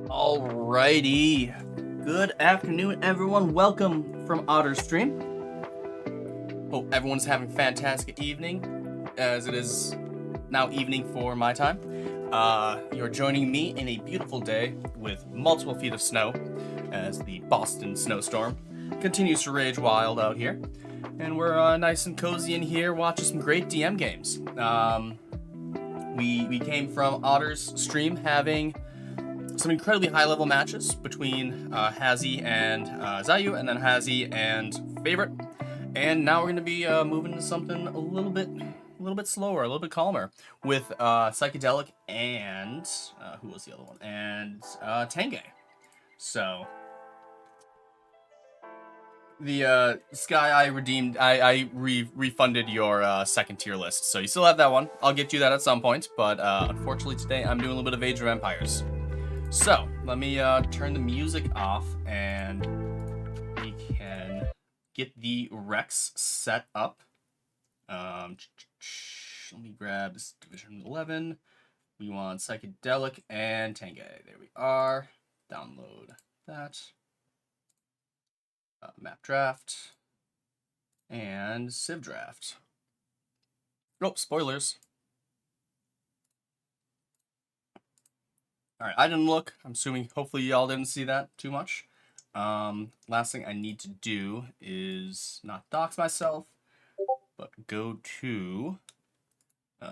Alrighty. Good afternoon, everyone. Welcome from Otter's Stream. Hope everyone's having a fantastic evening, as it is now evening for my time. You're joining me in a beautiful day with multiple feet of snow, as the Boston snowstorm continues to rage wild out here. And we're nice and cozy in here watching some great DM games. We came from Otter's Stream having some incredibly high-level matches between Hazy and Zayu, and then Hazy and Favorite. And now we're going to be moving to something a little bit slower, a little bit calmer, with Psychedelic and who was the other one? And Tanghay. So the Sky, I redeemed. I refunded your second tier list, so you still have that one. I'll get you that at some point, but unfortunately today I'm doing a little bit of Age of Empires. So, let me turn the music off and we can get the Rex set up. Let me grab this Division 11. We want Psychedelic and Tanghay. There we are. Download that. Map draft. And Civ draft. Nope, spoilers. Alright, I didn't look. I'm assuming hopefully y'all didn't see that too much. Last thing I need to do is not dox myself, but go to what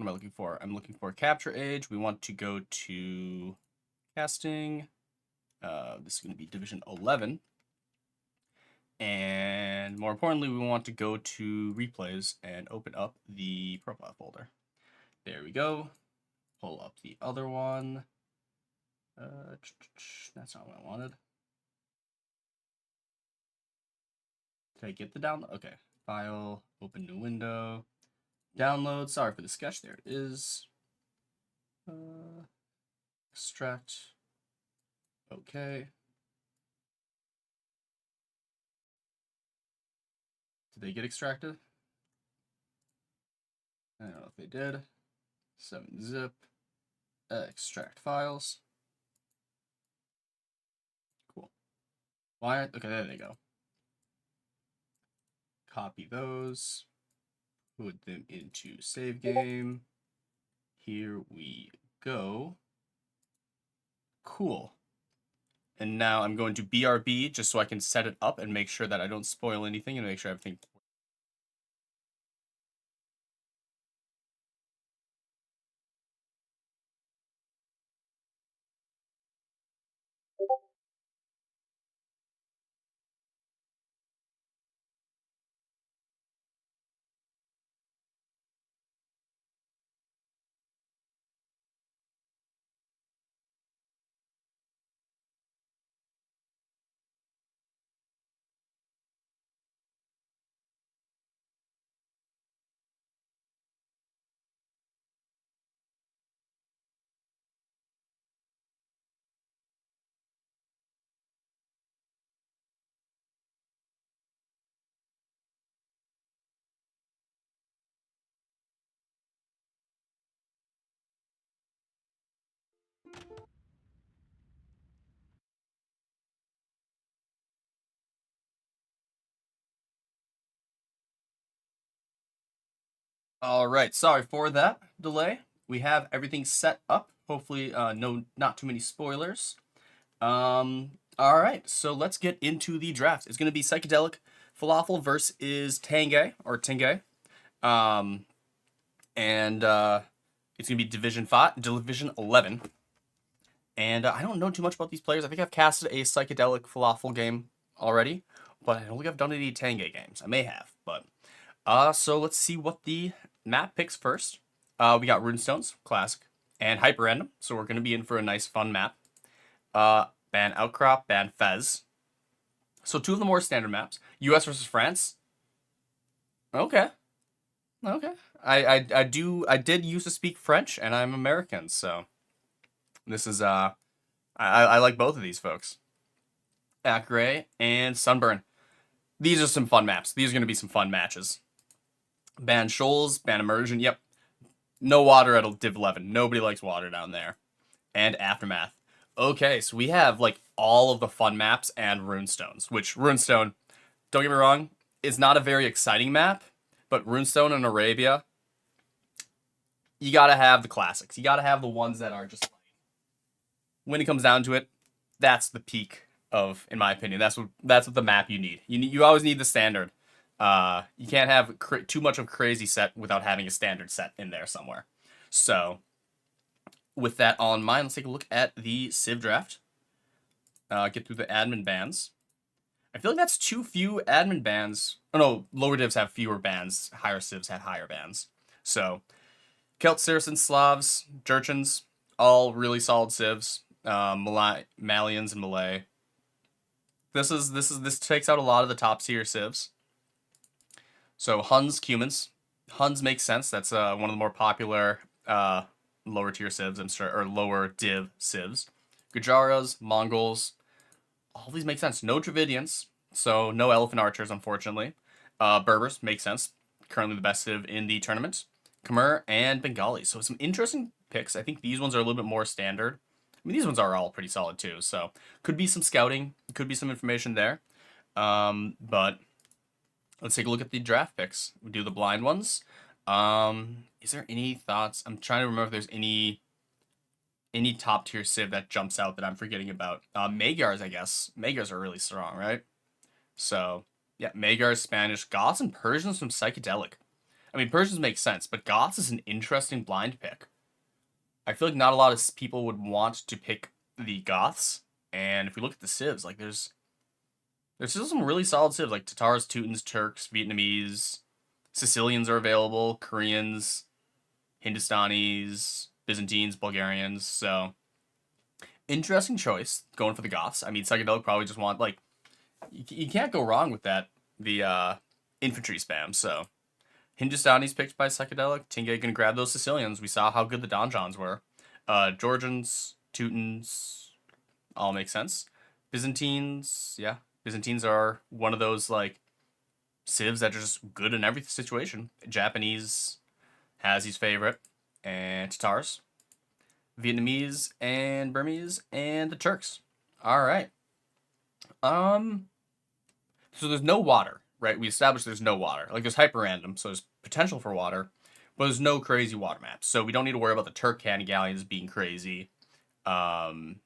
am I looking for? I'm looking for capture age. We want to go to casting. This is going to be Division 11. And more importantly, we want to go to replays and open up the profile folder. There we go. Pull up the other one. That's not what I wanted. Did I get the download? Okay. File, open new window. Download. Sorry for the sketch. There it is. Extract. Okay. Did they get extracted? I don't know if they did. 7-zip. Extract files. Cool. Why? Okay, there they go. Copy those. Put them into save game. Here we go. Cool. And now I'm going to BRB just so I can set it up and make sure that I don't spoil anything and make sure everything. All right, sorry for that delay. We have everything set up. Hopefully, not too many spoilers. All right, so let's get into the draft. It's going to be Psychedelic Falafel versus Tanghay. And it's going to be Division 11. And I don't know too much about these players. I think I've casted a Psychedelic Falafel game already, but I don't think I've done any Tanghay games. I may have, but so let's see what the map picks first. We got Runestones, classic, and Hyper Random, so we're going to be in for a nice fun map. Ban Outcrop, ban Fez. So two of the more standard maps. US versus France. Okay. I did used to speak French, and I'm American, so this is I like both of these folks. Acray and Sunburn. These are some fun maps. These are going to be some fun matches. Ban Shoals, ban Immersion. Yep. No water at Div 11. Nobody likes water down there. And Aftermath. Okay, so we have like all of the fun maps and Runestones, which Runestone, don't get me wrong, is not a very exciting map, but Runestone and Arabia, you gotta have the classics. You gotta have the ones that are just like, when it comes down to it, that's the peak of, in my opinion, that's what the map you need. You always need the standard. You can't have too much of a crazy set without having a standard set in there somewhere. So, with that on mind, let's take a look at the Civ draft. Get through the admin bans. I feel like that's too few admin bans. Oh no, lower divs have fewer bans. Higher civs have higher bans. So, Celts, Saracens, Slavs, Jurchens, all really solid civs. Malians and Malay. This takes out a lot of the top tier civs. So Huns, Cumans. Huns makes sense. That's one of the more popular lower tier civs, I'm sure, or lower div civs. Gujaras, Mongols. All these make sense. No Dravidians, so no Elephant Archers, unfortunately. Berbers make sense. Currently the best civ in the tournament. Khmer and Bengali. So some interesting picks. I think these ones are a little bit more standard. I mean, these ones are all pretty solid too. So could be some scouting, could be some information there. But let's take a look at the draft picks. We do the blind ones. Is there any thoughts? I'm trying to remember if there's any top tier civ that jumps out that I'm forgetting about. Magyars, I guess. Magyars are really strong, right? So yeah, Magyars, Spanish, Goths, and Persians from Psychedelic. I mean, Persians make sense, but Goths is an interesting blind pick. I feel like not a lot of people would want to pick the Goths, and if we look at the civs, like there's still some really solid civs, like Tatars, Teutons, Turks, Vietnamese, Sicilians are available, Koreans, Hindustanis, Byzantines, Bulgarians. So interesting choice going for the Goths. I mean, Psychedelic probably just want like you can't go wrong with that. The infantry spam. So Hindustanis picked by Psychedelic. Tanghay gonna grab those Sicilians. We saw how good the Donjons were. Georgians, Teutons, all make sense. Byzantines, yeah. Byzantines are one of those like civs that are just good in every situation. Japanese has his favorite. And Tatars. Vietnamese and Burmese and the Turks. Alright. So there's no water, right? We established there's no water. Like there's hyper random, so there's potential for water, but there's no crazy water maps. So we don't need to worry about the Turk cannon galleons being crazy. Um,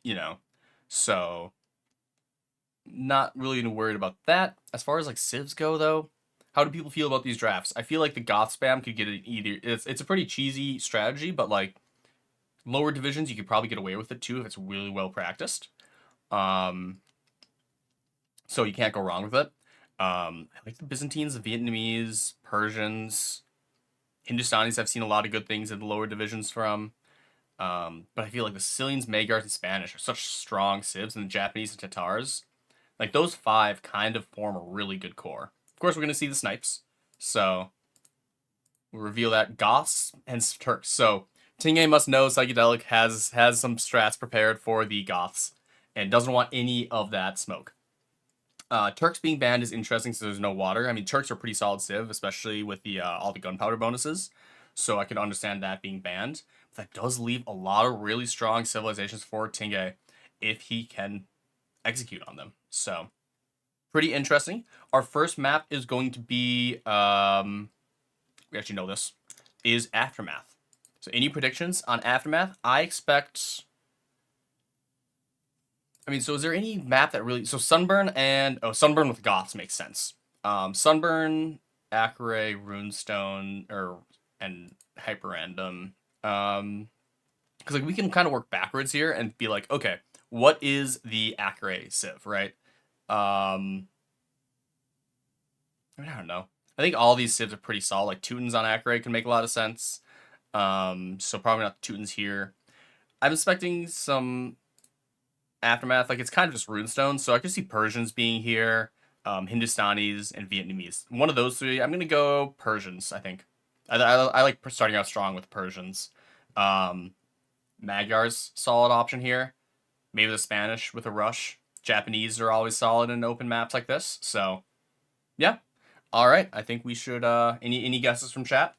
you know, so not really worried about that. As far as like civs go, though, how do people feel about these drafts? I feel like the Goth spam could get it either. It's a pretty cheesy strategy, but like lower divisions, you could probably get away with it too if it's really well practiced. Um, so you can't go wrong with it. I like the Byzantines, the Vietnamese, Persians, Hindustanis. I've seen a lot of good things in the lower divisions from. But I feel like the Sicilians, Magyars, and Spanish are such strong civs, and the Japanese and Tatars, like those five, kind of form a really good core. Of course, we're gonna see the snipes, so we'll reveal that Goths and Turks. So Tanghay must know Psychedelic has some strats prepared for the Goths, and doesn't want any of that smoke. Turks being banned is interesting since there's no water. I mean, Turks are pretty solid civ, especially with the all the gunpowder bonuses. So I can understand that being banned. But that does leave a lot of really strong civilizations for Tanghay if he can execute on them. So pretty interesting. Our first map is going to be we actually know this is Aftermath. So any predictions on Aftermath? I expect. I mean, so is there any map that really? So Sunburn and Sunburn with Goths makes sense. Sunburn, Acre, Runestone, and Hyper Random. Because like we can kind of work backwards here and be like, okay, what is the Acre Civ, right? I mean, I don't know. I think all these civs are pretty solid. Like Teutons on Acre can make a lot of sense. So probably not Teutons here. I'm expecting some Aftermath, like it's kind of just Runestone, so I could see Persians being here, Hindustanis, and Vietnamese. One of those three, I'm gonna go Persians. I think. I like starting out strong with Persians. Magyars, solid option here. Maybe the Spanish with a rush. Japanese are always solid in open maps like this. So, yeah. All right, I think we should. Any guesses from chat?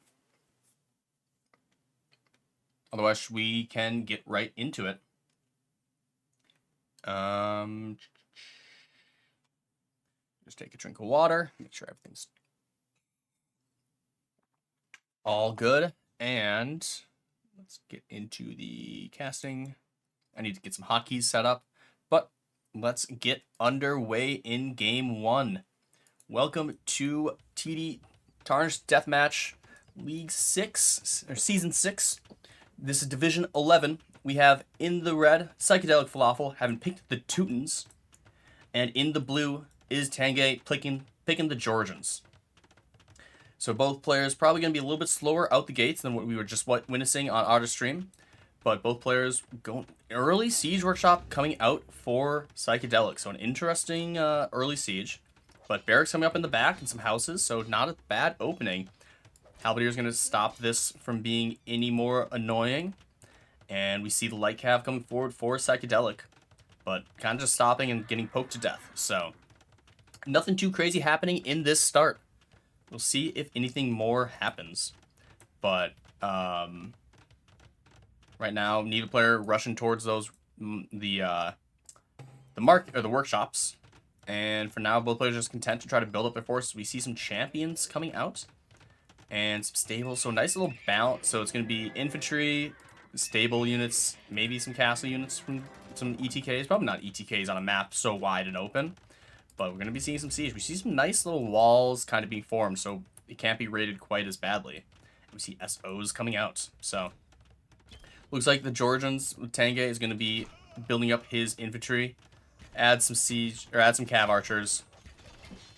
Otherwise, we can get right into it. Just take a drink of water. Make sure everything's all good. And let's get into the casting. I need to get some hotkeys set up, but let's get underway in game 1. Welcome to TD Tarnished Deathmatch League 6, or Season 6. This is Division 11. We have in the red, PsychedelicFalafel, having picked the Teutons. And in the blue is Tanghay picking the Georgians. So both players probably going to be a little bit slower out the gates than what we were just witnessing on our stream. But both players going early Siege Workshop coming out for Psychedelic. So an interesting early Siege. But barracks coming up in the back and some houses, so not a bad opening. Halberdier's going to stop this from being any more annoying. And we see the light cav coming forward for Psychedelic. But kind of just stopping and getting poked to death. So nothing too crazy happening in this start. We'll see if anything more happens. But right now, neither player rushing towards those the workshops. And for now, both players are just content to try to build up their forces. We see some champions coming out and some stables. So nice little balance. So it's going to be infantry, stable units, maybe some castle units from some ETKs. Probably not ETKs on a map so wide and open. But we're going to be seeing some siege. We see some nice little walls kind of being formed, so it can't be raided quite as badly. We see SOs coming out. So looks like the Georgians, Tanghay, is going to be building up his infantry. Add some siege, or add some cav archers,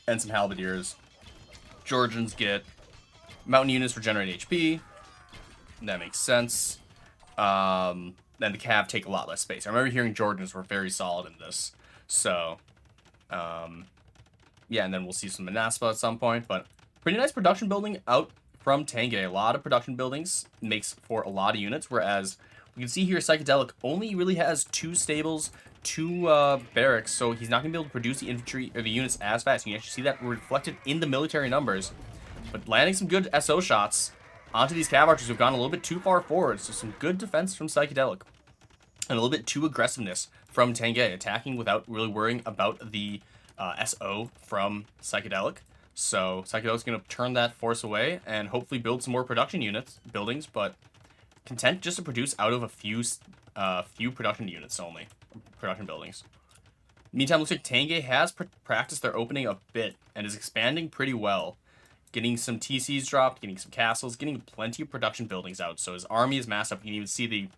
and some halberdiers. Georgians get mountain units for generating HP. That makes sense. Then the cav take a lot less space. I remember hearing Georgians were very solid in this. So, yeah, and then we'll see some Manaspa at some point. But pretty nice production building out from Tanghay. A lot of production buildings makes for a lot of units, whereas we can see here Psychedelic only really has 2 stables, 2 barracks, so he's not going to be able to produce the infantry or the units as fast. You can actually see that reflected in the military numbers. But landing some good SO shots onto these cav archers who've gone a little bit too far forward. So some good defense from Psychedelic. And a little bit too aggressiveness from Tanghay, attacking without really worrying about the SO from Psychedelic. So Psychedelic's going to turn that force away and hopefully build some more production buildings, but content just to produce out of a few production units only. Production buildings. Meantime, looks like Tanghay has practiced their opening a bit and is expanding pretty well. Getting some TCs dropped, getting some castles, getting plenty of production buildings out. So his army is massed up. You can even see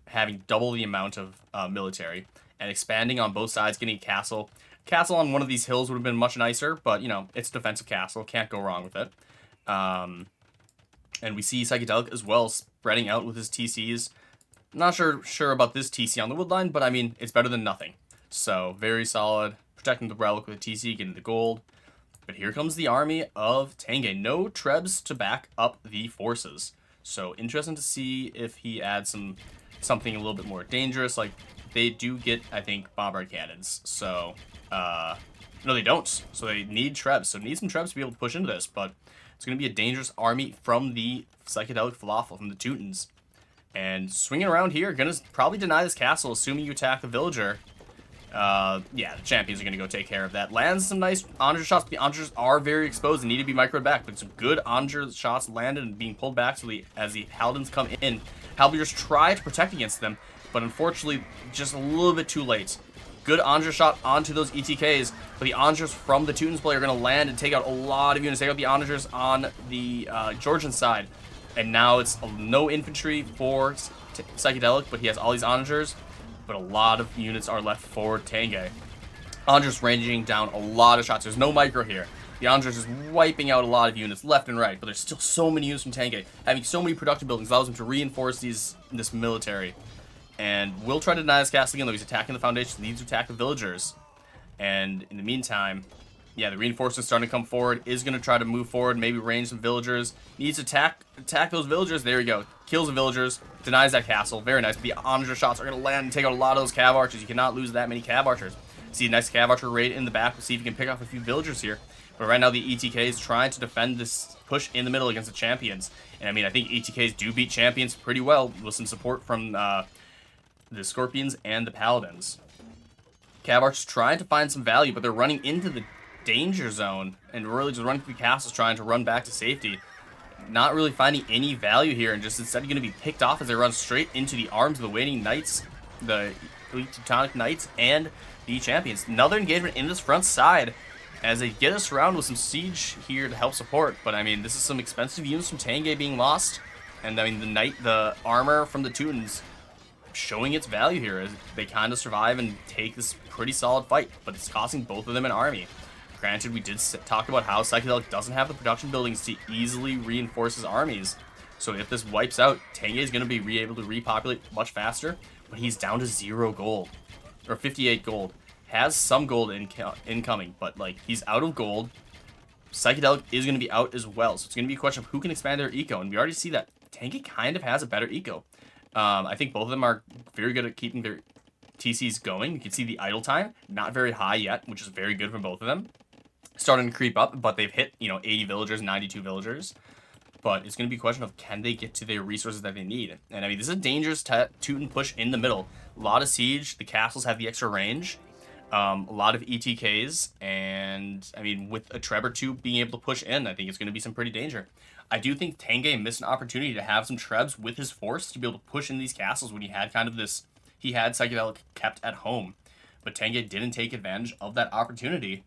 having double the amount of military and expanding on both sides, getting a castle. Castle on one of these hills would have been much nicer, but you know, it's a defensive castle. Can't go wrong with it. And we see Psychedelic as well spreading out with his TCs. Not sure about this TC on the woodline, but I mean, it's better than nothing. So, very solid. Protecting the relic with a TC, getting the gold. But here comes the army of Tanghay. No Trebs to back up the forces. So, interesting to see if he adds something a little bit more dangerous. Like, they do get, I think, bombard cannons. So, no, they don't. So, they need Trebs. So, need some Trebs to be able to push into this. But it's going to be a dangerous army from the PsychedelicFalafel, from the Teutons. And swinging around here, gonna probably deny this castle, assuming you attack the villager. Yeah, the champions are gonna go take care of that. Lands some nice Onager shots. The Onagers are very exposed and need to be microed back, but some good Onager shots landed and being pulled back as the Halidans come in. Halberdiers try to protect against them, but unfortunately, just a little bit too late. Good Onager shot onto those ETKs, but the Onagers from the Teutons play are gonna land and take out a lot of units. Take out the Onagers on the Georgian side. And now it's no infantry for Psychedelic, but he has all these Onagers. But a lot of units are left for Tanghay. Onagers ranging down a lot of shots. There's no micro here. The Onagers is wiping out a lot of units left and right, but there's still so many units from Tanghay. Having so many production buildings allows him to reinforce this military. And we'll try to deny this castle again, though he's attacking the foundation. He needs to attack the villagers. And in the meantime, yeah, the reinforcements starting to come forward. Is going to try to move forward, maybe range some villagers. Needs to attack those villagers. There we go. Kills the villagers. Denies that castle. Very nice. But the Onager shots are going to land and take out a lot of those cav archers. You cannot lose that many cav archers. See a nice cav archer raid in the back. We'll see if you can pick off a few villagers here. But right now, the ETK is trying to defend this push in the middle against the champions. And I mean, I think ETKs do beat champions pretty well with some support from the Scorpions and the Paladins. Cav Archers trying to find some value, but they're running into the danger zone and really just running through castles trying to run back to safety. Not really finding any value here, and just instead going to be picked off as they run straight into the arms of the waiting knights, the Elite Teutonic Knights, and the champions. Another engagement in this front side as they get us around with some siege here to help support. But I mean, this is some expensive units from Tanghay being lost, and I mean the armor from the Teutons showing its value here as they kind of survive and take this pretty solid fight. But it's costing both of them an army. Granted, we did talk about how Psychedelic doesn't have the production buildings to easily reinforce his armies. So if this wipes out, Tanghay is going to be able to repopulate much faster, but he's down to 0 gold. Or 58 gold. Has some gold incoming, but like he's out of gold. Psychedelic is going to be out as well. So it's going to be a question of who can expand their eco. And we already see that Tanghay kind of has a better eco. I think both of them are very good at keeping their TCs going. You can see the idle time, not very high yet, which is very good from both of them. Starting to creep up, but they've hit, 80 villagers, 92 villagers. But it's going to be a question of can they get to their resources that they need. And I mean, this is a dangerous Teuton push in the middle. A lot of siege. The castles have the extra range. A lot of ETKs. And I mean, with a Treb or two being able to push in, I think it's going to be some pretty danger. I do think Tanghay missed an opportunity to have some Trebs with his force to be able to push in these castles when he had kind of this... He had Psychedelic kept at home. But Tanghay didn't take advantage of that opportunity.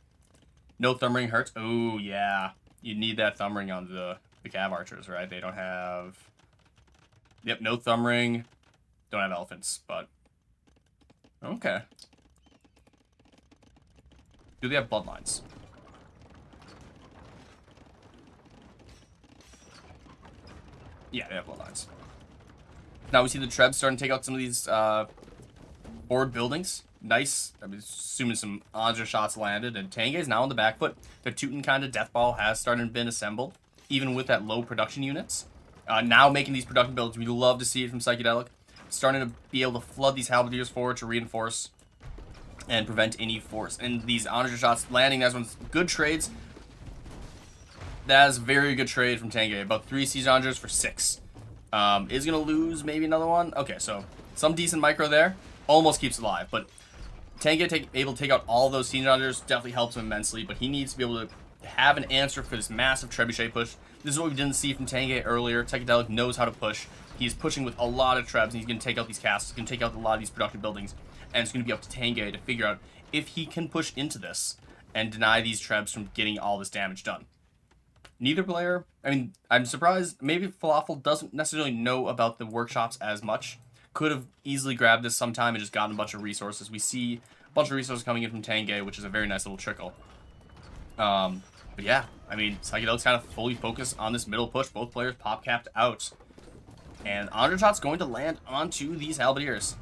No thumb ring hurts. Oh, yeah. You need that thumb ring on the Cav Archers, right? They don't have... Yep, no thumb ring. Don't have elephants, but... Okay. Do they have bloodlines? Yeah, they have bloodlines. Now we see the Trebs starting to take out some of these board buildings. Nice. I'm assuming some Anja shots landed, and Tanghay is now on the back foot. The Teuton kind of death ball has started and been assembled, even with that low production units. Now making these production builds, we love to see it from Psychedelic. Starting to be able to flood these halberdiers forward to reinforce and prevent any force. And these Anja shots landing, that's one's good trades. That is a very good trade from Tanghay. About 3 siege Anjas for 6. Is going to lose maybe another one. Okay, so some decent micro there. Almost keeps it alive, but Tanghay able to take out all those siege Anjas definitely helps him immensely, but he needs to be able to have an answer for this massive trebuchet push. This is what we didn't see from Tanghay earlier. Psychedelic knows how to push. He's pushing with a lot of trebs, and he's going to take out these castles. He's going to take out a lot of these production buildings, and it's going to be up to Tanghay to figure out if he can push into this and deny these trebs from getting all this damage done. Neither player, I mean, I'm surprised. Maybe Falafel doesn't necessarily know about the workshops as much. Could have easily grabbed this sometime and just gotten a bunch of resources. We see a bunch of resources coming in from Tanghay, which is a very nice little trickle. But yeah, I mean, Psychedelic's kind of fully focused on this middle push. Both players pop capped out. And Undershot's going to land onto these halberdiers.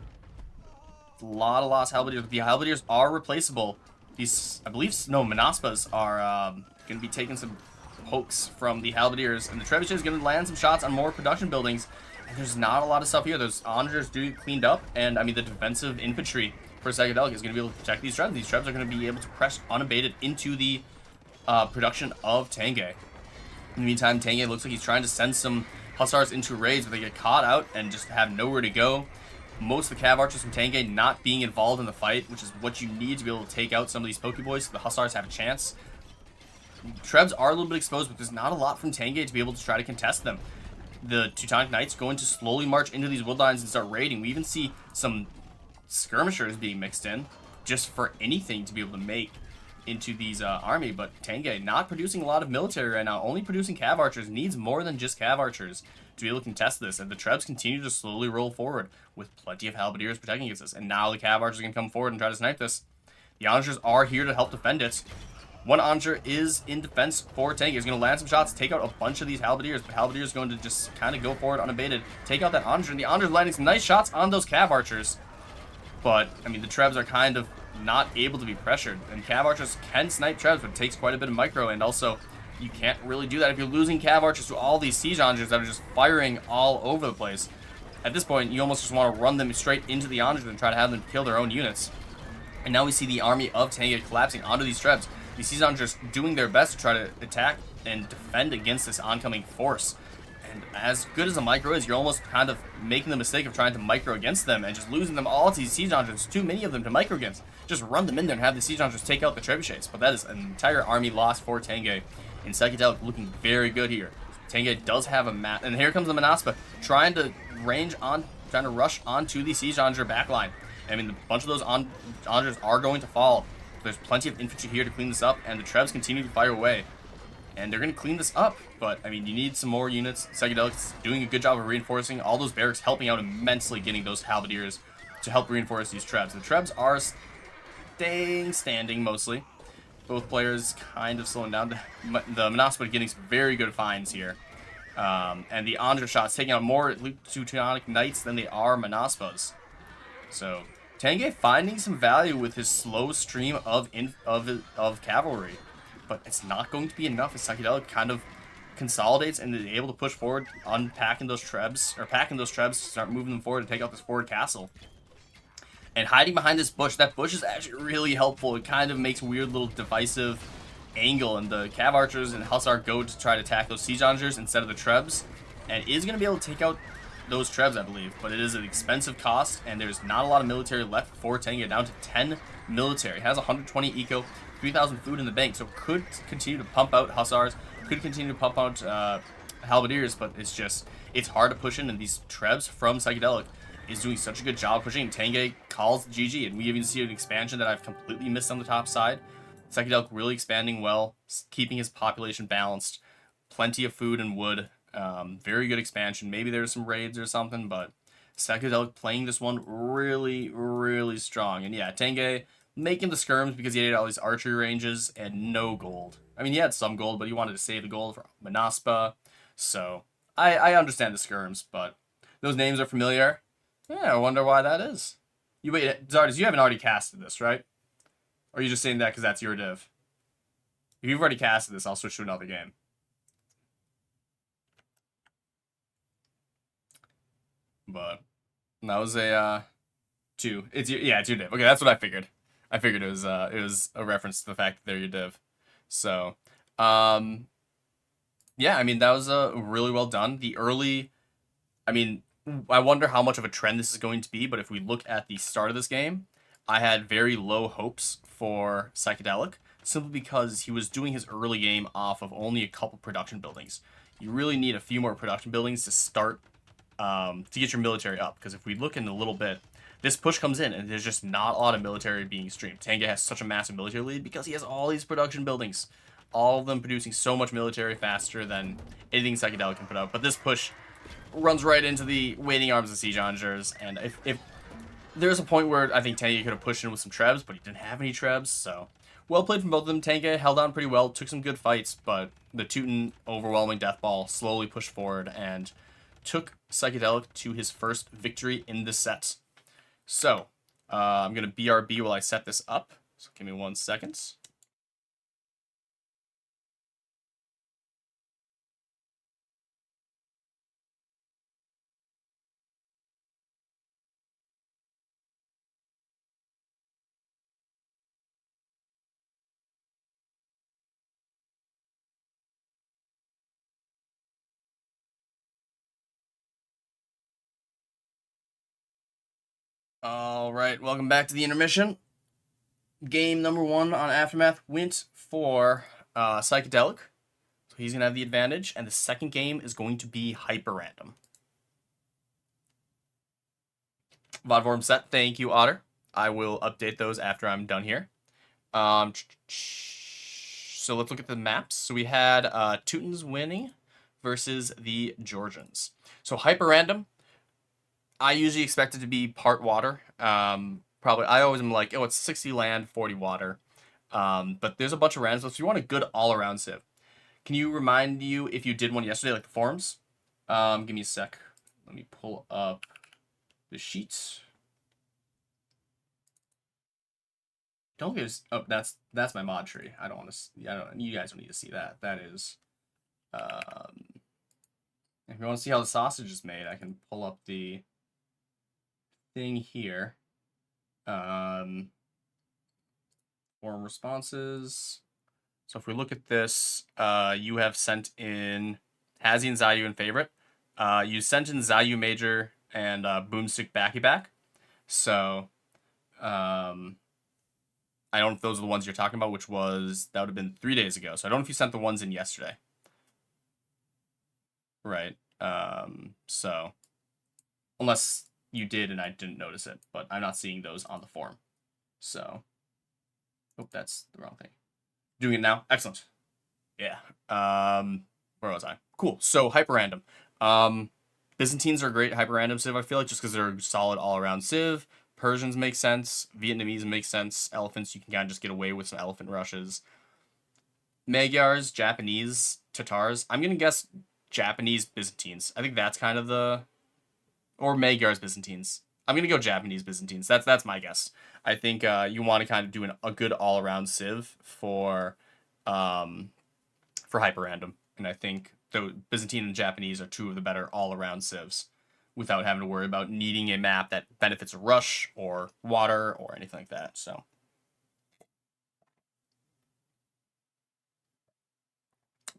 A lot of lost halberdiers. The halberdiers are replaceable. These, I believe, no, Manaspas are going to be taking some pokes from the halberdiers, and the trebuchet is going to land some shots on more production buildings. And there's not a lot of stuff here. Those onagers do get cleaned up, and I mean the defensive infantry for Psychedelic is going to be able to protect these trebs. These trebs are going to be able to press unabated into the production of Tanghay. In the meantime, Tanghay looks like he's trying to send some hussars into raids, but they get caught out and just have nowhere to go. Most of the Cav Archers from Tanghay not being involved in the fight, which is what you need to be able to take out some of these Pokeboys so the hussars have a chance. Trebs are a little bit exposed, but there's not a lot from Tanghay to be able to try to contest them. The Teutonic Knights going to slowly march into these woodlines and start raiding. We even see some skirmishers being mixed in just for anything to be able to make into these army, but Tanghay not producing a lot of military right now, only producing Cav Archers. Needs more than just Cav Archers to be able to contest this, and the Trebs continue to slowly roll forward with plenty of halberdiers protecting against this, and now the Cav Archers can come forward and try to snipe this. The Onagers are here to help defend it. One Onager is in defense for Tanghay. He's going to land some shots, take out a bunch of these halberdiers, but halberdiers is going to just kind of go forward unabated, take out that Onager, and the Onager landing some nice shots on those Cav Archers. But, I mean, the Trebs are kind of not able to be pressured, and Cav Archers can snipe Trebs, but it takes quite a bit of micro, and also, you can't really do that if you're losing Cav Archers to all these Siege Onagers that are just firing all over the place. At this point, you almost just want to run them straight into the Onagers and try to have them kill their own units. And now we see the army of Tanghay collapsing onto these Trebs. The Season just doing their best to try to attack and defend against this oncoming force. And as good as a micro is, you're almost kind of making the mistake of trying to micro against them and just losing them all to these Siege Hunters. Too many of them to micro against. Just run them in there and have the Siege Hunters take out the trebuchets. But that is an entire army lost for Tanghay. And Psychedelic looking very good here. Tanghay does have a map, and here comes the Manaspa trying to rush onto the Siege Hunter backline. I mean, a bunch of those Hunters are going to fall. There's plenty of infantry here to clean this up, and the Trebs continue to fire away. And they're going to clean this up, but, I mean, you need some more units. Psychedelic's doing a good job of reinforcing. All those barracks helping out immensely, getting those Halberdiers to help reinforce these Trebs. The Trebs are staying standing, mostly. Both players kind of slowing down. The Manaspa getting some very good finds here. And the Andra shots taking out more Teutonic Knights than they are Manaspas. So, Tanghay finding some value with his slow stream of cavalry. But it's not going to be enough as Psychedelic kind of consolidates and is able to push forward, packing those Trebs to start moving them forward to take out this forward castle. And hiding behind this bush, that bush is actually really helpful. It kind of makes a weird little divisive angle, and the Cav Archers and Hussar go to try to attack those Siege Hunters instead of the Trebs. And it is going to be able to take out those Trebs, I believe, but it is an expensive cost, and there's not a lot of military left for Tanghay, down to 10 military. It has 120 eco, 3,000 food in the bank, so could continue to pump out Hussars, could continue to pump out Halberdiers, but it's hard to push in, and these Trebs from Psychedelic is doing such a good job pushing, and Tanghay calls GG, and we even see an expansion that I've completely missed on the top side. Psychedelic really expanding well, keeping his population balanced, plenty of food and wood, very good expansion. Maybe there's some raids or something, but Psychedelic playing this one really, really strong. And yeah, Tanghay making the skirms because he had all these archery ranges and no gold. I mean, he had some gold, but he wanted to save the gold for Manaspa. So, I understand the skirms, but those names are familiar. Yeah, I wonder why that is. Wait, Zardes, you haven't already casted this, right? Or are you just saying that because that's your div? If you've already casted this, I'll switch to another game. But that was a 2. It's your div. Okay, that's what I figured. I figured it was a reference to the fact that they're your div. So, yeah, I mean, that was really well done. I mean, I wonder how much of a trend this is going to be, but if we look at the start of this game, I had very low hopes for Psychedelic, simply because he was doing his early game off of only a couple production buildings. You really need a few more production buildings to start, to get your military up, because if we look in a little bit, this push comes in, and there's just not a lot of military being streamed. Tanghay has such a massive military lead because he has all these production buildings, all of them producing so much military faster than anything Psychedelic can put out. But this push runs right into the waiting arms of Siege Hunters, and if there's a point where I think Tanghay could have pushed in with some Trebs, but he didn't have any Trebs, so well played from both of them. Tanghay held on pretty well, took some good fights, but the Teuton overwhelming death ball slowly pushed forward and took Psychedelic to his first victory in the set. So, I'm going to BRB while I set this up, so give me 1 second. Alright, welcome back to the intermission. Game number 1 on Aftermath went for Psychedelic. So he's going to have the advantage, and the second game is going to be hyper random. VOD form set, thank you, Otter. I will update those after I'm done here. So let's look at the maps. So we had Teutons winning versus the Georgians. So hyper random, I usually expect it to be part water. Probably, I always am like, oh, it's 60 land, 40 water. But there's a bunch of randoms. So if you want a good all-around civ, can you remind you if you did one yesterday, like the forums? Give me a sec. Let me pull up the sheets. Don't get us. Oh, that's my mod tree. I don't want to. You guys don't need to see that. That is. If you want to see how the sausage is made, I can pull up the thing here. Forum responses. So if we look at this, you have sent in Hazy and Zayu in favorite. You sent in Zayu Major and Boomstick Backy Back. So I don't know if those are the ones you're talking about, which was, that would have been 3 days ago. So I don't know if you sent the ones in yesterday. Right. So unless you did and I didn't notice it, but I'm not seeing those on the form. So, oh, that's the wrong thing. Doing it now. Excellent. Yeah. Where was I? Cool. So hyper random. Byzantines are great hyper random civ, I feel like, just because they're solid all around civ. Persians make sense. Vietnamese make sense. Elephants, you can kind of just get away with some elephant rushes. Magyars, Japanese, Tatars. I'm gonna guess Japanese Byzantines. I think that's kind of the, or Magyars Byzantines. I'm gonna go Japanese Byzantines. That's my guess. I think you want to kind of do a good all around civ for hyper random, and I think the Byzantine and Japanese are two of the better all around civs, without having to worry about needing a map that benefits a rush or water or anything like that. So.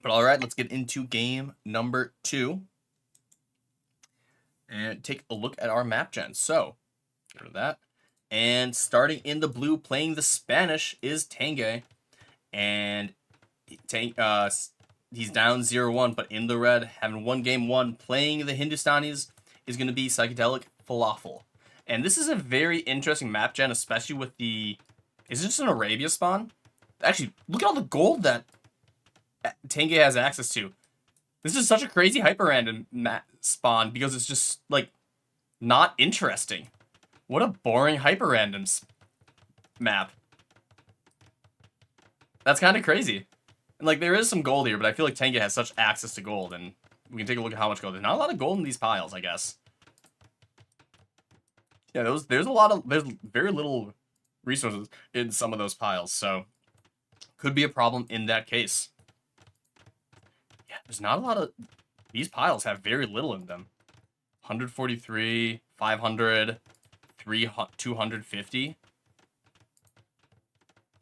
But all right, let's get into game number 2 and take a look at our map gen. So, get rid of that. And starting in the blue, playing the Spanish, is Tanghay. And he's down 0-1, but in the red, having won game 1, playing the Hindustanis, is going to be PsychedelicFalafel. And this is a very interesting map gen, especially with the... Is it just an Arabia spawn? Actually, look at all the gold that Tanghay has access to. This is such a crazy hyper random spawn because it's just like not interesting. What a boring hyper randoms map. That's kind of crazy. And like there is some gold here, but I feel like Tanghay has such access to gold, and we can take a look at how much gold. There's not a lot of gold in these piles, I guess. Yeah, there's very little resources in some of those piles, so could be a problem in that case. Yeah, there's not a lot of... These piles have very little in them. 143, 500, 250.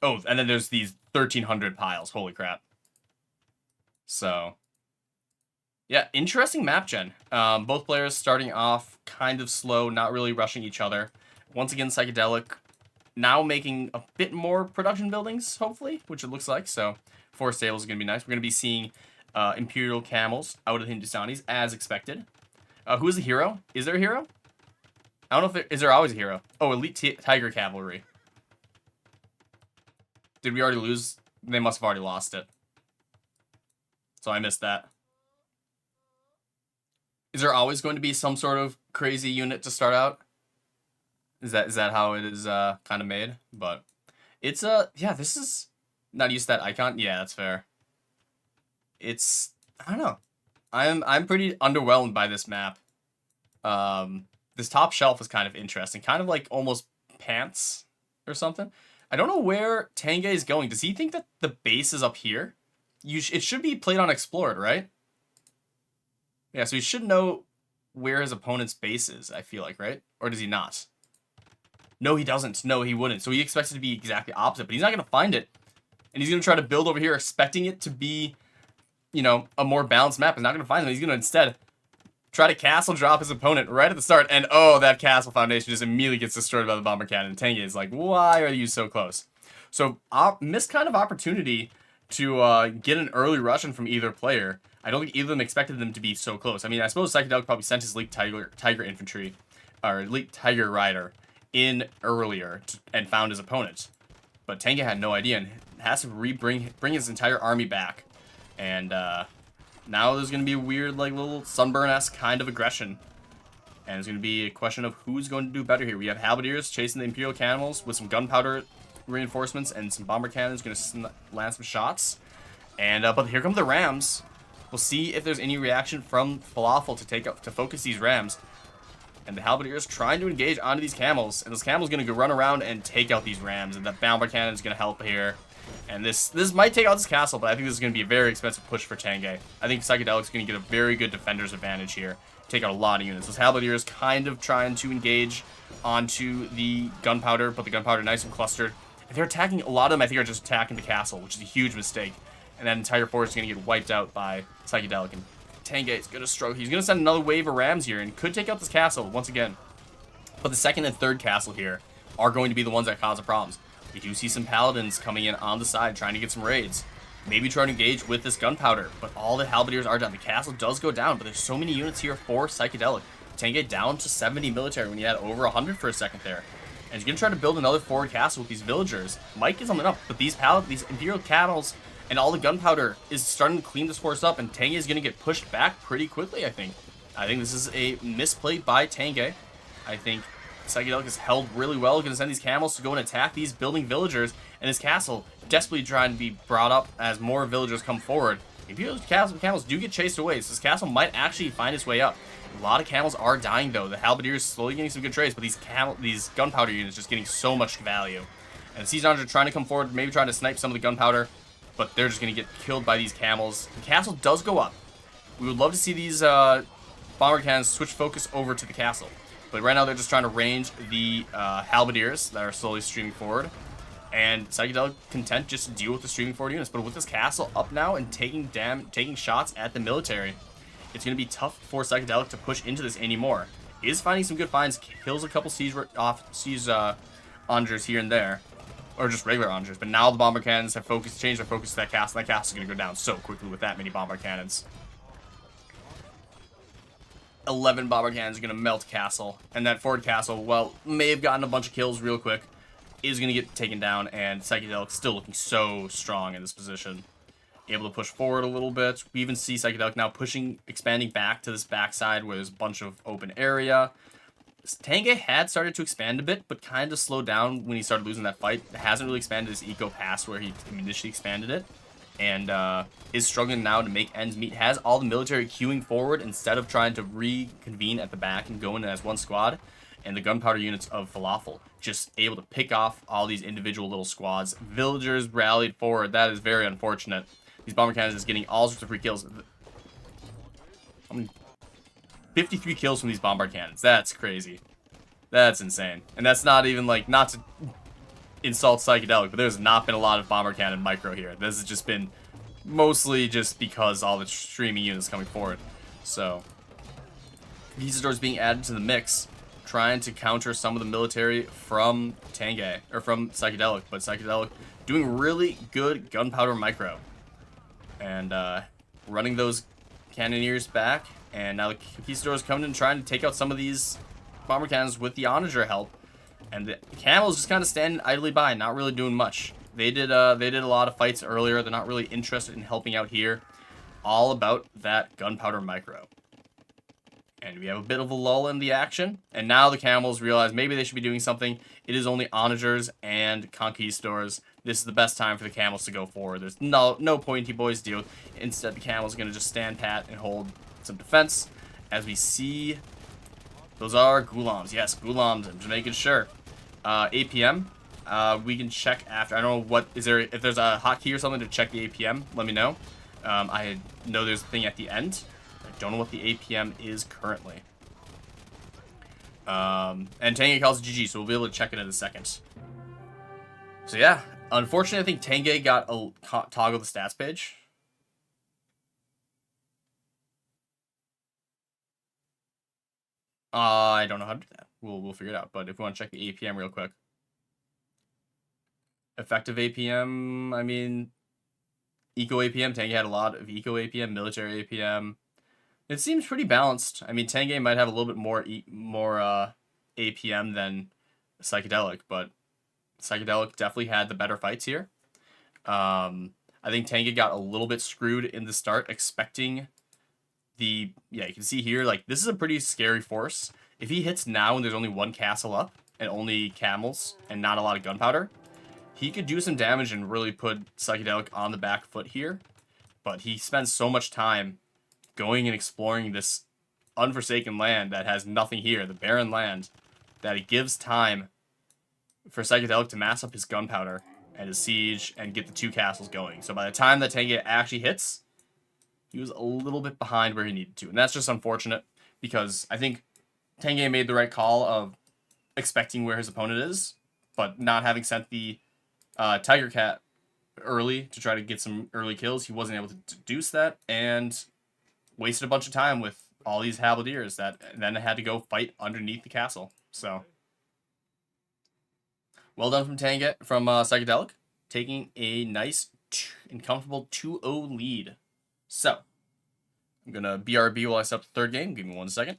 Oh, and then there's these 1,300 piles. Holy crap. So, yeah, interesting map gen. Both players starting off kind of slow, not really rushing each other. Once again, Psychedelic now making a bit more production buildings, hopefully, which it looks like. So, 4 stables is going to be nice. We're going to be seeing Imperial Camels out of the Hindustanis, as expected. Who is the hero? Is there a hero? I don't know if is there always a hero. Oh, Elite Tiger Cavalry. Did we already lose? They must have already lost it. So I missed that. Is there always going to be some sort of crazy unit to start out? Is that how it is kind of made? But it's yeah, this is not used to that icon. Yeah, that's fair. It's, I don't know. I'm pretty underwhelmed by this map. This top shelf is kind of interesting. Kind of like almost pants or something. I don't know where Tanghay is going. Does he think that the base is up here? It should be played on Explored, right? Yeah, so he should know where his opponent's base is, I feel like, right? Or does he not? No, he doesn't. No, he wouldn't. So he expects it to be exactly opposite, but he's not going to find it. And he's going to try to build over here, expecting it to be, you know, a more balanced map. He's not going to find it. He's going to instead try to castle drop his opponent right at the start. And oh, that castle foundation just immediately gets destroyed by the bomber cannon. And Tanghay is like, why are you so close? So missed kind of opportunity to get an early Russian from either player. I don't think either of them expected them to be so close. I mean, I suppose Psychedelic probably sent his Elite Tiger Infantry, or Elite Tiger Rider, in earlier and found his opponent. But Tanghay had no idea and has to bring his entire army back. And now there's going to be a weird, like, little Sunburn-esque kind of aggression. And it's going to be a question of who's going to do better here. We have Halberdiers chasing the Imperial Camels with some gunpowder reinforcements and some bomber cannons going to land some shots. And but here come the Rams. We'll see if there's any reaction from Falafel to focus these Rams. And the Halberdiers trying to engage onto these Camels. And this Camel's going to go run around and take out these Rams. And that bomber cannon is going to help here. And this might take out this castle, but I think this is going to be a very expensive push for Tanghay. I think Psychedelic's going to get a very good defender's advantage here. Take out a lot of units. Those Halberdiers kind of trying to engage onto the gunpowder, but the gunpowder nice and clustered. If they're attacking, a lot of them I think are just attacking the castle, which is a huge mistake. And that entire force is going to get wiped out by Psychedelic. And Tanghay is going to struggle. He's going to send another wave of rams here and could take out this castle once again. But the second and third castle here are going to be the ones that cause the problems. We do see some paladins coming in on the side trying to get some raids. Maybe try to engage with this gunpowder, but all the halberdiers are down. The castle does go down, but there's so many units here for Psychedelic. Tanghay down to 70 military when he had over 100 for a second there. And he's going to try to build another forward castle with these villagers. Might get something up, but these Imperial Camels and all the gunpowder is starting to clean this force up, and Tanghay is going to get pushed back pretty quickly, I think. I think this is a misplay by Tanghay. I think Psychedelic is held really well. Going to send these camels to go and attack these building villagers, and this castle desperately trying to be brought up as more villagers come forward. Imperial camels do get chased away, so this castle might actually find its way up. A lot of camels are dying though. The halberdiers slowly getting some good trades, but these gunpowder units just getting so much value. And the siege archers are trying to come forward, maybe trying to snipe some of the gunpowder, but they're just going to get killed by these camels. The castle does go up. We would love to see these bomber cannons switch focus over to the castle. But right now they're just trying to range the halberdiers that are slowly streaming forward. And Psychedelic content just to deal with the streaming forward units. But with this castle up now and taking shots at the military, it's going to be tough for Psychedelic to push into this anymore. He is finding some good finds, kills a couple siege onagers here and there. Or just regular onagers. But now the bomber cannons have changed their focus to that castle. That castle is going to go down so quickly with that many bomber cannons. 11 bomber cannons are going to melt castle. And that forward castle, well, may have gotten a bunch of kills real quick, is going to get taken down. And Psychedelic still looking so strong in this position. Able to push forward a little bit. We even see Psychedelic now expanding back to this backside where there's a bunch of open area. Tanghay had started to expand a bit, but kind of slowed down when he started losing that fight. It hasn't really expanded his eco pass where he initially expanded it. And is struggling now to make ends meet. Has all the military queuing forward instead of trying to reconvene at the back and go in as one squad. And the gunpowder units of Falafel just able to pick off all these individual little squads. Villagers rallied forward. That is very unfortunate. These bomber cannons is getting all sorts of free kills. 53 kills from these bombard cannons. That's crazy. That's insane. And that's not even like, not to insult Psychedelic, but there's not been a lot of bomber cannon micro here. This has just been mostly just because all the streaming units coming forward. So, Conquistadors being added to the mix, trying to counter some of the military from Tanghay, or from Psychedelic, but Psychedelic doing really good gunpowder micro. And running those cannoneers back, and now the Conquistadors coming in trying to take out some of these bomber cannons with the onager help. And the camels just kind of standing idly by, not really doing much. They did a lot of fights earlier. They're not really interested in helping out here. All about that gunpowder micro. And we have a bit of a lull in the action. And now the camels realize maybe they should be doing something. It is only onagers and conquistadors. This is the best time for the camels to go forward. There's no pointy boys deal. Instead, the camels are going to just stand pat and hold some defense. As we see, those are Ghulams. Yes, Ghulams. I'm just making sure. APM. We can check after. I don't know what is there. If there's a hotkey or something to check the APM, let me know. I know there's a thing at the end. I don't know what the APM is currently. And Tanghay calls it GG, so we'll be able to check it in a second. So yeah, unfortunately, I think Tanghay got a toggle the stats page. I don't know how to do that. We'll figure it out. But if we want to check the APM real quick. Effective APM, I mean, Eco APM. Tanghay had a lot of Eco APM, military APM. It seems pretty balanced. I mean, Tanghay might have a little bit more APM than Psychedelic, but Psychedelic definitely had the better fights here. I think Tanghay got a little bit screwed in the start, expecting the... Yeah, you can see here, like, this is a pretty scary force. If he hits now and there's only one castle up, and only camels, and not a lot of gunpowder, he could do some damage and really put Psychedelic on the back foot here. But he spends so much time going and exploring this unforsaken land that has nothing here, the barren land, that it gives time for Psychedelic to mass up his gunpowder and his siege and get the two castles going. So by the time that Tanghay actually hits, he was a little bit behind where he needed to. And that's just unfortunate because I think Tanghay made the right call of expecting where his opponent is, but not having sent the Tiger Cat early to try to get some early kills. He wasn't able to deduce that and wasted a bunch of time with all these halberdiers that then had to go fight underneath the castle. So, well done from Psychedelic, taking a nice and comfortable 2-0 lead. So, I'm going to BRB while I set up the third game. Give me 1 second.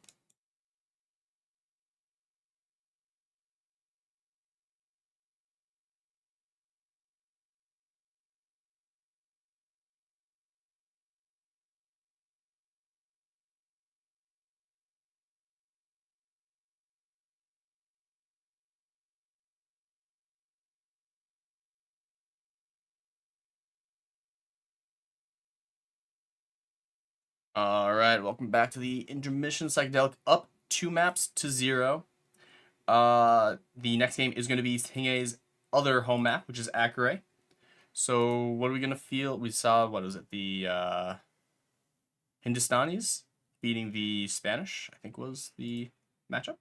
All right, welcome back to the intermission. Psychedelic up 2 maps to 0. The next game is going to be Tanghay's other home map, which is Akure. So what are we going to feel? We saw, what was it, the Hindustanis beating the Spanish, I think was the matchup.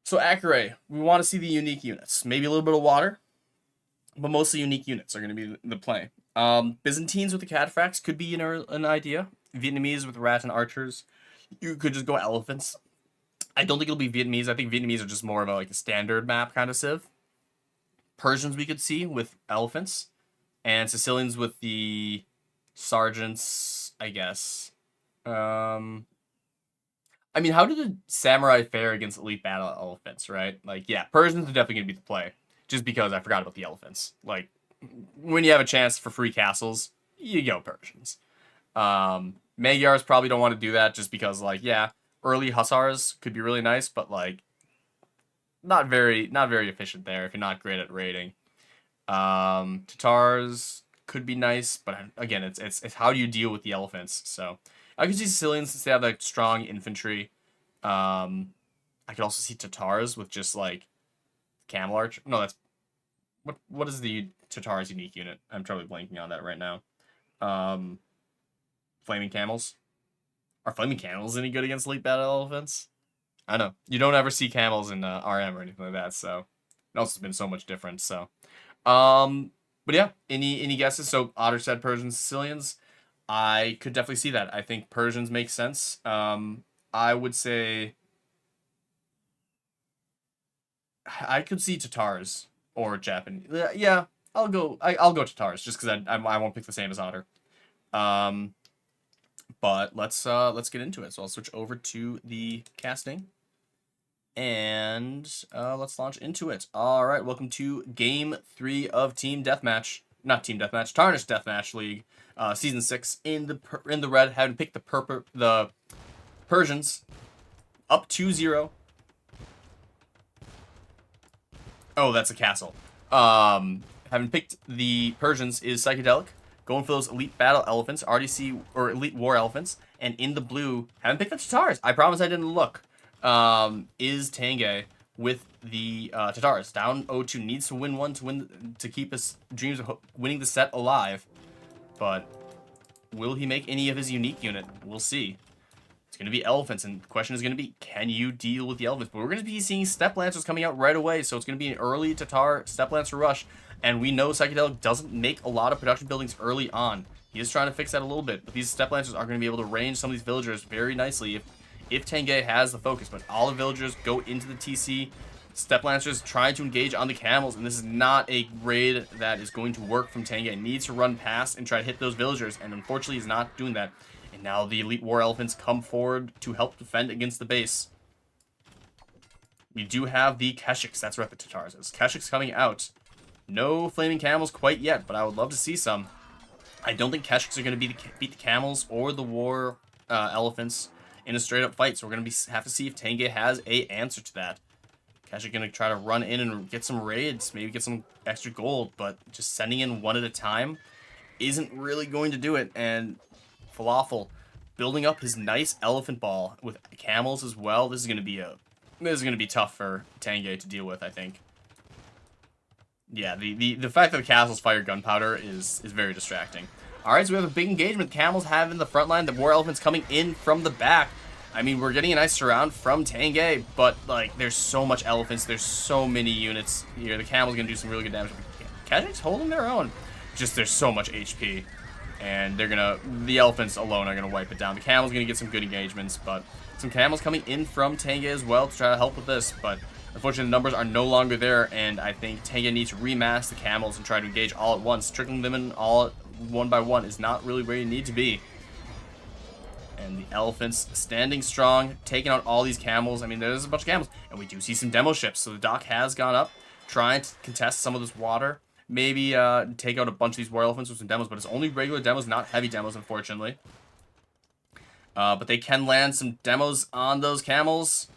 So Akure, we want to see the unique units. Maybe a little bit of water, but mostly unique units are going to be the play. Byzantines with the cataphracts could be an idea. Vietnamese with rat and archers. You could just go elephants. I don't think it'll be Vietnamese. I think Vietnamese are just more of a standard map kind of civ. Persians we could see with elephants. And Sicilians with the sergeants, I guess. I mean, how did the samurai fare against elite battle elephants, right? Like, yeah, Persians are definitely going to be the play. Just because I forgot about the elephants. Like, when you have a chance for free castles, you go Persians. Magyars probably don't want to do that just because, like, yeah, early hussars could be really nice, but, like, not very efficient there if you're not great at raiding. Tatars could be nice, but again, it's how do you deal with the elephants? So I could see Sicilians since they have like strong infantry. I could also see Tatars with just like camel arch. No, that's what is the Tatars unique unit? I'm totally blanking on that right now. Flaming camels. Are flaming camels any good against elite battle elephants? I know you don't ever see camels in RM or anything like that, so it also has been so much different. So, but yeah, any guesses? So Otter said Persians, Sicilians. I could definitely see that. I think Persians make sense. I would say I could see Tatars or Japanese. Yeah, I'll go. I'll go Tatars just because I won't pick the same as Otter. But let's get into it. So I'll switch over to the casting. And let's launch into it. All right, welcome to Game 3 of Team Deathmatch. Not Team Deathmatch, Tarnished Deathmatch League, Season 6. In the red, having picked the Persians, up 2-0. Oh, that's a castle. Having picked the Persians is Psychedelic, going for those elite battle elephants, RDC or elite war elephants, and in the blue, having picked the Tatars. I promise I didn't look. Is Tanghay with the Tatars. Down 0-2, needs to win one to keep his dreams of winning the set alive. But will he make any of his unique unit? We'll see. It's going to be elephants, and the question is going to be, can you deal with the elephants? But we're going to be seeing Step Lancers coming out right away, so it's going to be an early Tatar Step Lancer rush. And we know Psychedelic doesn't make a lot of production buildings early on. He is trying to fix that a little bit, but these Step Lancers are going to be able to range some of these villagers very nicely if Tanghay has the focus. But all the villagers go into the TC. Step Lancers trying to engage on the camels, and this is not a raid that is going to work from Tanghay. Needs to run past and try to hit those villagers, and unfortunately he's not doing that. And now the Elite War Elephants come forward to help defend against the base. We do have the Keshiks. That's what the Tatars is. Keshiks coming out. No Flaming Camels quite yet, but I would love to see some. I don't think Keshiks are going to beat the Camels or the War Elephants in a straight-up fight, so we're going to have to see if Tanghay has a answer to that. Keshik going to try to run in and get some raids, maybe get some extra gold, but just sending in one at a time isn't really going to do it. And Falafel building up his nice elephant ball with camels as well. This is going to be tough for Tanghay to deal with, I think. Yeah, the fact that the castles fire gunpowder is very distracting. All right, so we have a big engagement. Camels have in the front line. The war elephants coming in from the back. I mean, we're getting a nice surround from Tanghay, but, like, there's so much elephants. There's so many units here. The camel's going to do some really good damage. Kazak's holding their own. Just there's so much HP. And they're going to... The elephants alone are going to wipe it down. The camel's going to get some good engagements, but some camels coming in from Tanghay as well to try to help with this. But unfortunately, the numbers are no longer there, and I think Tanghay needs to remass the camels and try to engage all at once. Trickling them in all one by one is not really where you need to be. And the elephants standing strong, taking out all these camels. I mean, there's a bunch of camels. And we do see some demo ships. So the dock has gone up, trying to contest some of this water. Maybe take out a bunch of these war elephants with some demos. But it's only regular demos, not heavy demos, unfortunately. But they can land some demos on those camels.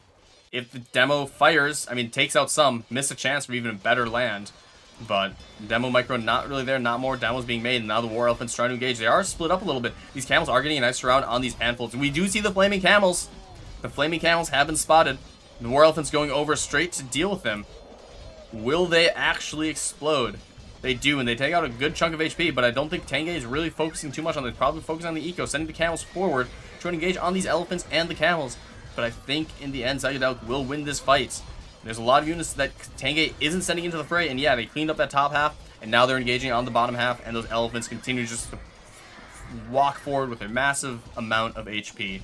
If the demo fires, I mean, takes out some, miss a chance for even a better land. But demo micro not really there, not more demos being made, and now the war elephants trying to engage. They are split up a little bit. These camels are getting a nice surround on these handfuls. And we do see the flaming camels. The flaming camels have been spotted. The war elephants going over straight to deal with them. Will they actually explode? They do, and they take out a good chunk of HP, but I don't think Tanghay is really focusing too much on this. Probably focusing on the eco, sending the camels forward, trying to engage on these elephants and the camels. But I think in the end, Psychedelic will win this fight. There's a lot of units that Tanghay isn't sending into the fray, and yeah, they cleaned up that top half, and now they're engaging on the bottom half, and those elephants continue just to walk forward with a massive amount of HP.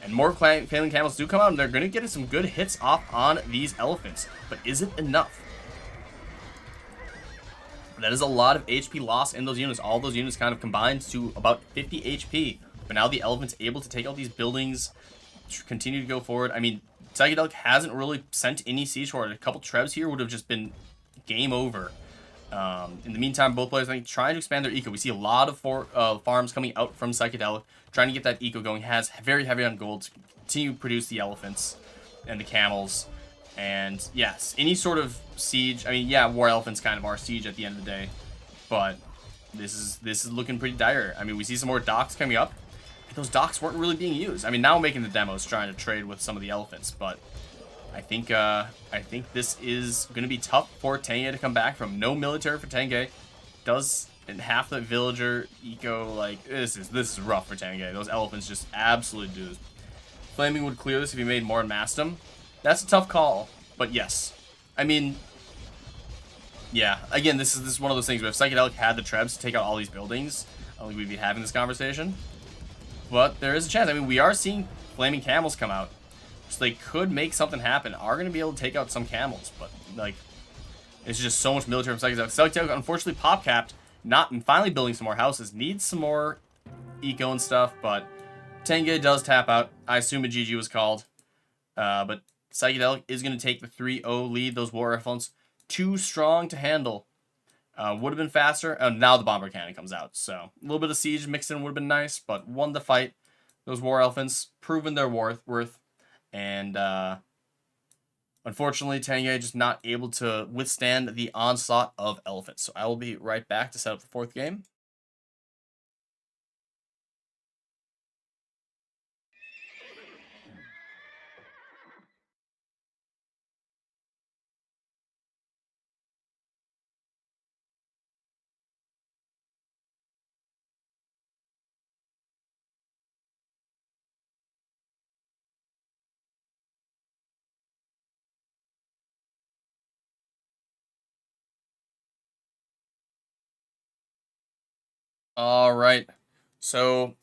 And more failing camels do come out, and they're going to get some good hits off on these elephants. But is it enough? That is a lot of HP loss in those units. All those units kind of combined to about 50 HP. But now the elephant's able to take out these buildings, continue to go forward. I mean, Psychedelic hasn't really sent any siege forward. A couple trebs here would have just been game over. In the meantime, both players, I think, trying to expand their eco. We see a lot of farms coming out from Psychedelic, trying to get that eco going. Has very heavy on gold to continue to produce the elephants and the camels. And yes, any sort of siege. I mean, yeah, war elephants kind of are siege at the end of the day, but this is looking pretty dire. I mean, we see some more docks coming up. Those docks weren't really being used. I mean, now making the demos, trying to trade with some of the elephants, but I think this is going to be tough for Tanghay to come back from. No military for Tanghay. Does and half the villager eco, like this is rough for Tanghay. Those elephants just absolutely do. Flaming would clear this if he made more and massed them. That's a tough call, but yes. I mean, yeah. Again, this is one of those things where if Psychedelic had the trebs to take out all these buildings, I don't think we'd be having this conversation. But there is a chance. I mean, we are seeing flaming camels come out. So they could make something happen. Are going to be able to take out some camels. But, like, it's just so much military from Psychedelic. Psychedelic, unfortunately, pop-capped. Not finally building some more houses. Needs some more eco and stuff. But Tanghay does tap out. I assume a GG was called. But Psychedelic is going to take the 3-0 lead. Those war elephants too strong to handle. Would have been faster. Now the bomber cannon comes out. So a little bit of siege mixed in would have been nice, but won the fight. Those war elephants proven their worth. And unfortunately, Tanghay just not able to withstand the onslaught of elephants. So I will be right back to set up the fourth game. All right. So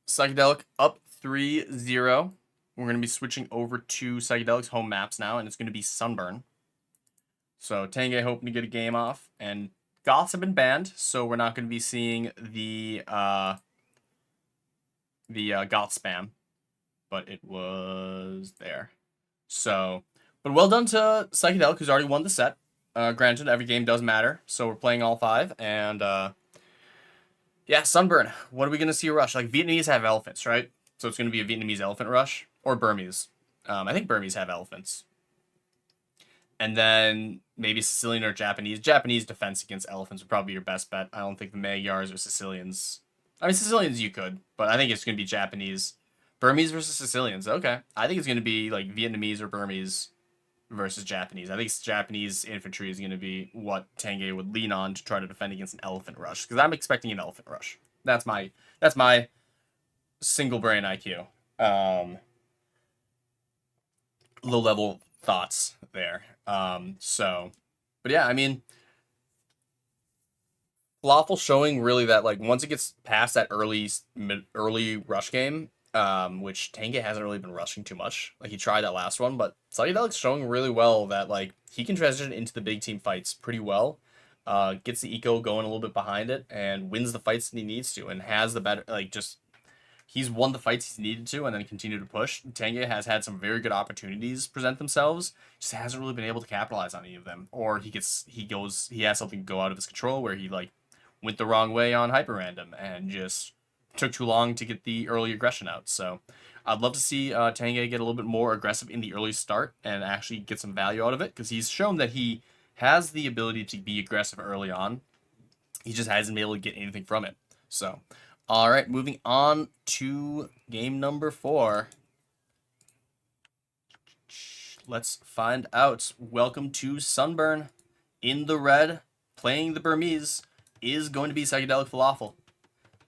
Psychedelic up 3-0. We're going to be switching over to Psychedelic's home maps now, and it's going to be Sunburn. So Tanghay hoping to get a game off, and Goths have been banned, so we're not going to be seeing the Goth spam, but it was there. So, but well done to Psychedelic, who's already won the set. Granted, every game does matter, so we're playing all 5, and yeah, Sunburn. What are we going to see a rush? Like, Vietnamese have elephants, right? So it's going to be a Vietnamese elephant rush, or Burmese. I think Burmese have elephants. And then maybe Sicilian or Japanese. Japanese defense against elephants would probably be your best bet. I don't think the Magyars or Sicilians. I mean, Sicilians you could, but I think it's going to be Japanese. Burmese versus Sicilians. Okay. I think it's going to be like Vietnamese or Burmese versus Japanese. I think Japanese infantry is going to be what Tanghay would lean on to try to defend against an elephant rush. Because I'm expecting an elephant rush. That's my single brain IQ. low-level thoughts there. But yeah, I mean, Falafel showing really that like once it gets past that early rush game, which Tanghay hasn't really been rushing too much. Like he tried that last one, but Psychedelic's showing really well that like he can transition into the big team fights pretty well. Gets the eco going a little bit behind it and wins the fights that he needs to, and has the better like just he's won the fights he's needed to and then continued to push. Tanghay has had some very good opportunities present themselves, just hasn't really been able to capitalize on any of them. Or he has something go out of his control where he like went the wrong way on hyper random and just took too long to get the early aggression out. So I'd love to see Tanghay get a little bit more aggressive in the early start and actually get some value out of it, because he's shown that he has the ability to be aggressive early on. He just hasn't been able to get anything from it. So, all right, moving on to game number 4. Let's find out. Welcome to Sunburn. In the red, playing the Burmese, is going to be PsychedelicFalafel.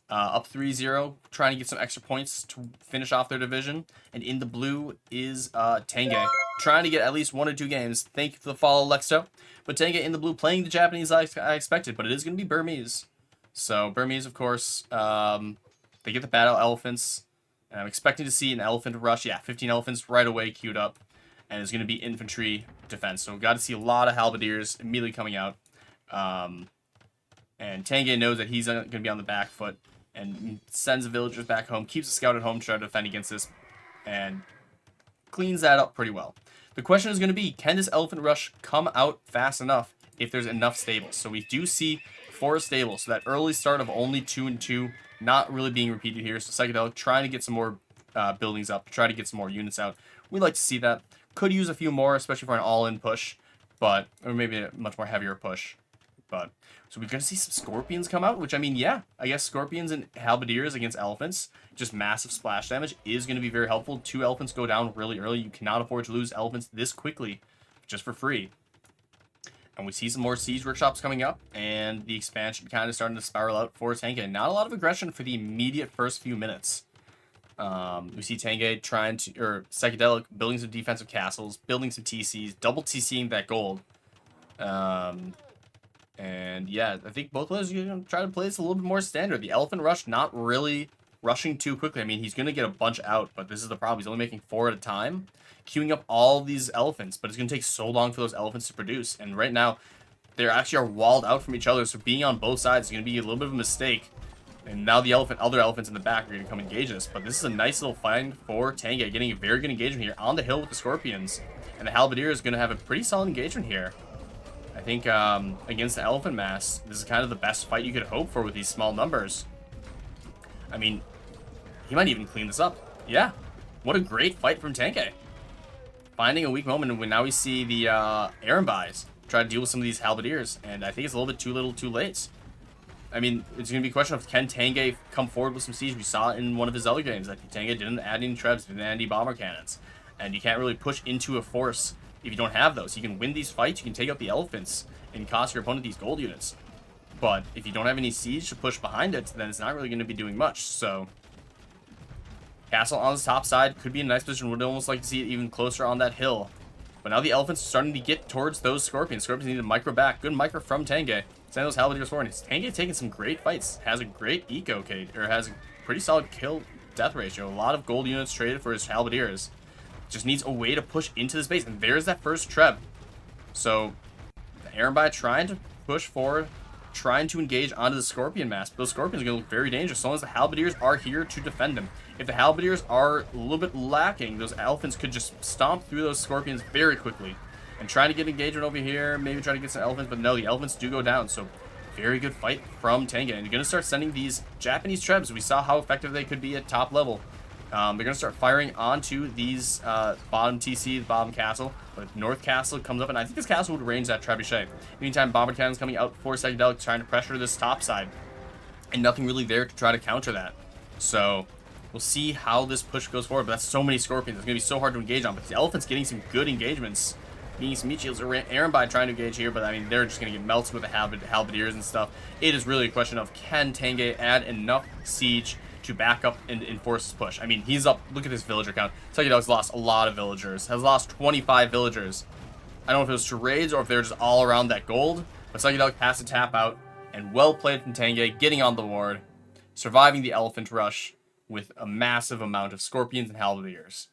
Up 3-0, trying to get some extra points to finish off their division. And in the blue is Tanghay, trying to get at least 1 or 2 games. Thank you for the follow, Lexto. But Tanghay in the blue, playing the Japanese I expected, but it is going to be Burmese. So Burmese, of course, they get the battle elephants. And I'm expecting to see an elephant rush. Yeah, 15 elephants right away queued up. And it's going to be infantry defense. So we've got to see a lot of halberdiers immediately coming out. And Tanghay knows that he's going to be on the back foot and sends the villagers back home, keeps a scout at home to try to defend against this, and cleans that up pretty well. The question is going to be, can this elephant rush come out fast enough if there's enough stables? So we do see 4 stables, so that early start of only 2 and 2 not really being repeated here. So Psychedelic trying to get some more buildings up, try to get some more units out. We'd like to see that. Could use a few more, especially for an all-in push, or maybe a much more heavier push. But so we're going to see some scorpions come out, which, I mean, yeah, I guess scorpions and halberdiers against elephants, just massive splash damage, is going to be very helpful. 2 elephants go down really early. You cannot afford to lose elephants this quickly, just for free. And we see some more siege workshops coming up, and the expansion kind of starting to spiral out for Tanghay. Not a lot of aggression for the immediate first few minutes. We see Tanghay Psychedelic building some defensive castles, building some TCs, double TCing that gold. And yeah, I think both players are going to try to play this a little bit more standard. The elephant rush not really rushing too quickly. I mean, he's going to get a bunch out, but this is the problem. He's only making 4 at a time, queuing up all these elephants, but it's going to take so long for those elephants to produce. And right now, they actually are walled out from each other, so being on both sides is going to be a little bit of a mistake. And now the other elephants in the back are going to come engage us. But this is a nice little find for Tanghay, getting a very good engagement here on the hill with the scorpions. And the halberdier is going to have a pretty solid engagement here. I think against the elephant mass, this is kind of the best fight you could hope for with these small numbers. I mean, he might even clean this up. Yeah, what a great fight from Tanghay. Finding a weak moment when now we see the Erenbais try to deal with some of these halberdiers, and I think it's a little bit too little too late. I mean, it's going to be a question of can Tanghay come forward with some siege. We saw in one of his other games that Tanghay didn't add any trebs, didn't add any bomber cannons, and you can't really push into a force if you don't have those. You can win these fights, you can take out the elephants and cost your opponent these gold units. But if you don't have any siege to push behind it, then it's not really going to be doing much. So, castle on the top side could be in a nice position. Would almost like to see it even closer on that hill. But now the elephants are starting to get towards those scorpions. Scorpions need a micro back. Good micro from Tanghay. Send those halberdiers forward. Tanghay taking some great fights. Has a great eco, has a pretty solid kill death ratio. A lot of gold units traded for his halberdiers. Just needs a way to push into this base, and there's that first treb. So the Erenbai trying to push forward, trying to engage onto the scorpion mass. But those scorpions are going to look very dangerous as long as the halberdiers are here to defend them. If the halberdiers are a little bit lacking, those elephants could just stomp through those scorpions very quickly. And trying to get engagement over here, maybe try to get some elephants, but no, the elephants do go down. So very good fight from Tanghay. And you're going to start sending these Japanese trebs. We saw how effective they could be at top level. They're going to start firing onto these bottom TC, the bottom castle. But North Castle comes up, and I think this castle would range that trebuchet. Meantime, bomber cannons coming out for Psychedelic, trying to pressure this top side. And nothing really there to try to counter that. So we'll see how this push goes forward. But that's so many scorpions. It's going to be so hard to engage on. But the elephant's getting some good engagements. Getting some meat shields. Erenbai trying to engage here, but I mean, they're just going to get melted with the halberdiers and stuff. It is really a question of can Tanghay add enough siege to back up and enforce his push. I mean, he's up. Look at his villager count. Psychedelic's lost a lot of villagers. Has lost 25 villagers. I don't know if it was to raids or if they're just all around that gold. But Psychedelic has to tap out. And well played from Tanghay, getting on the board. Surviving the elephant rush with a massive amount of scorpions and halberdiers.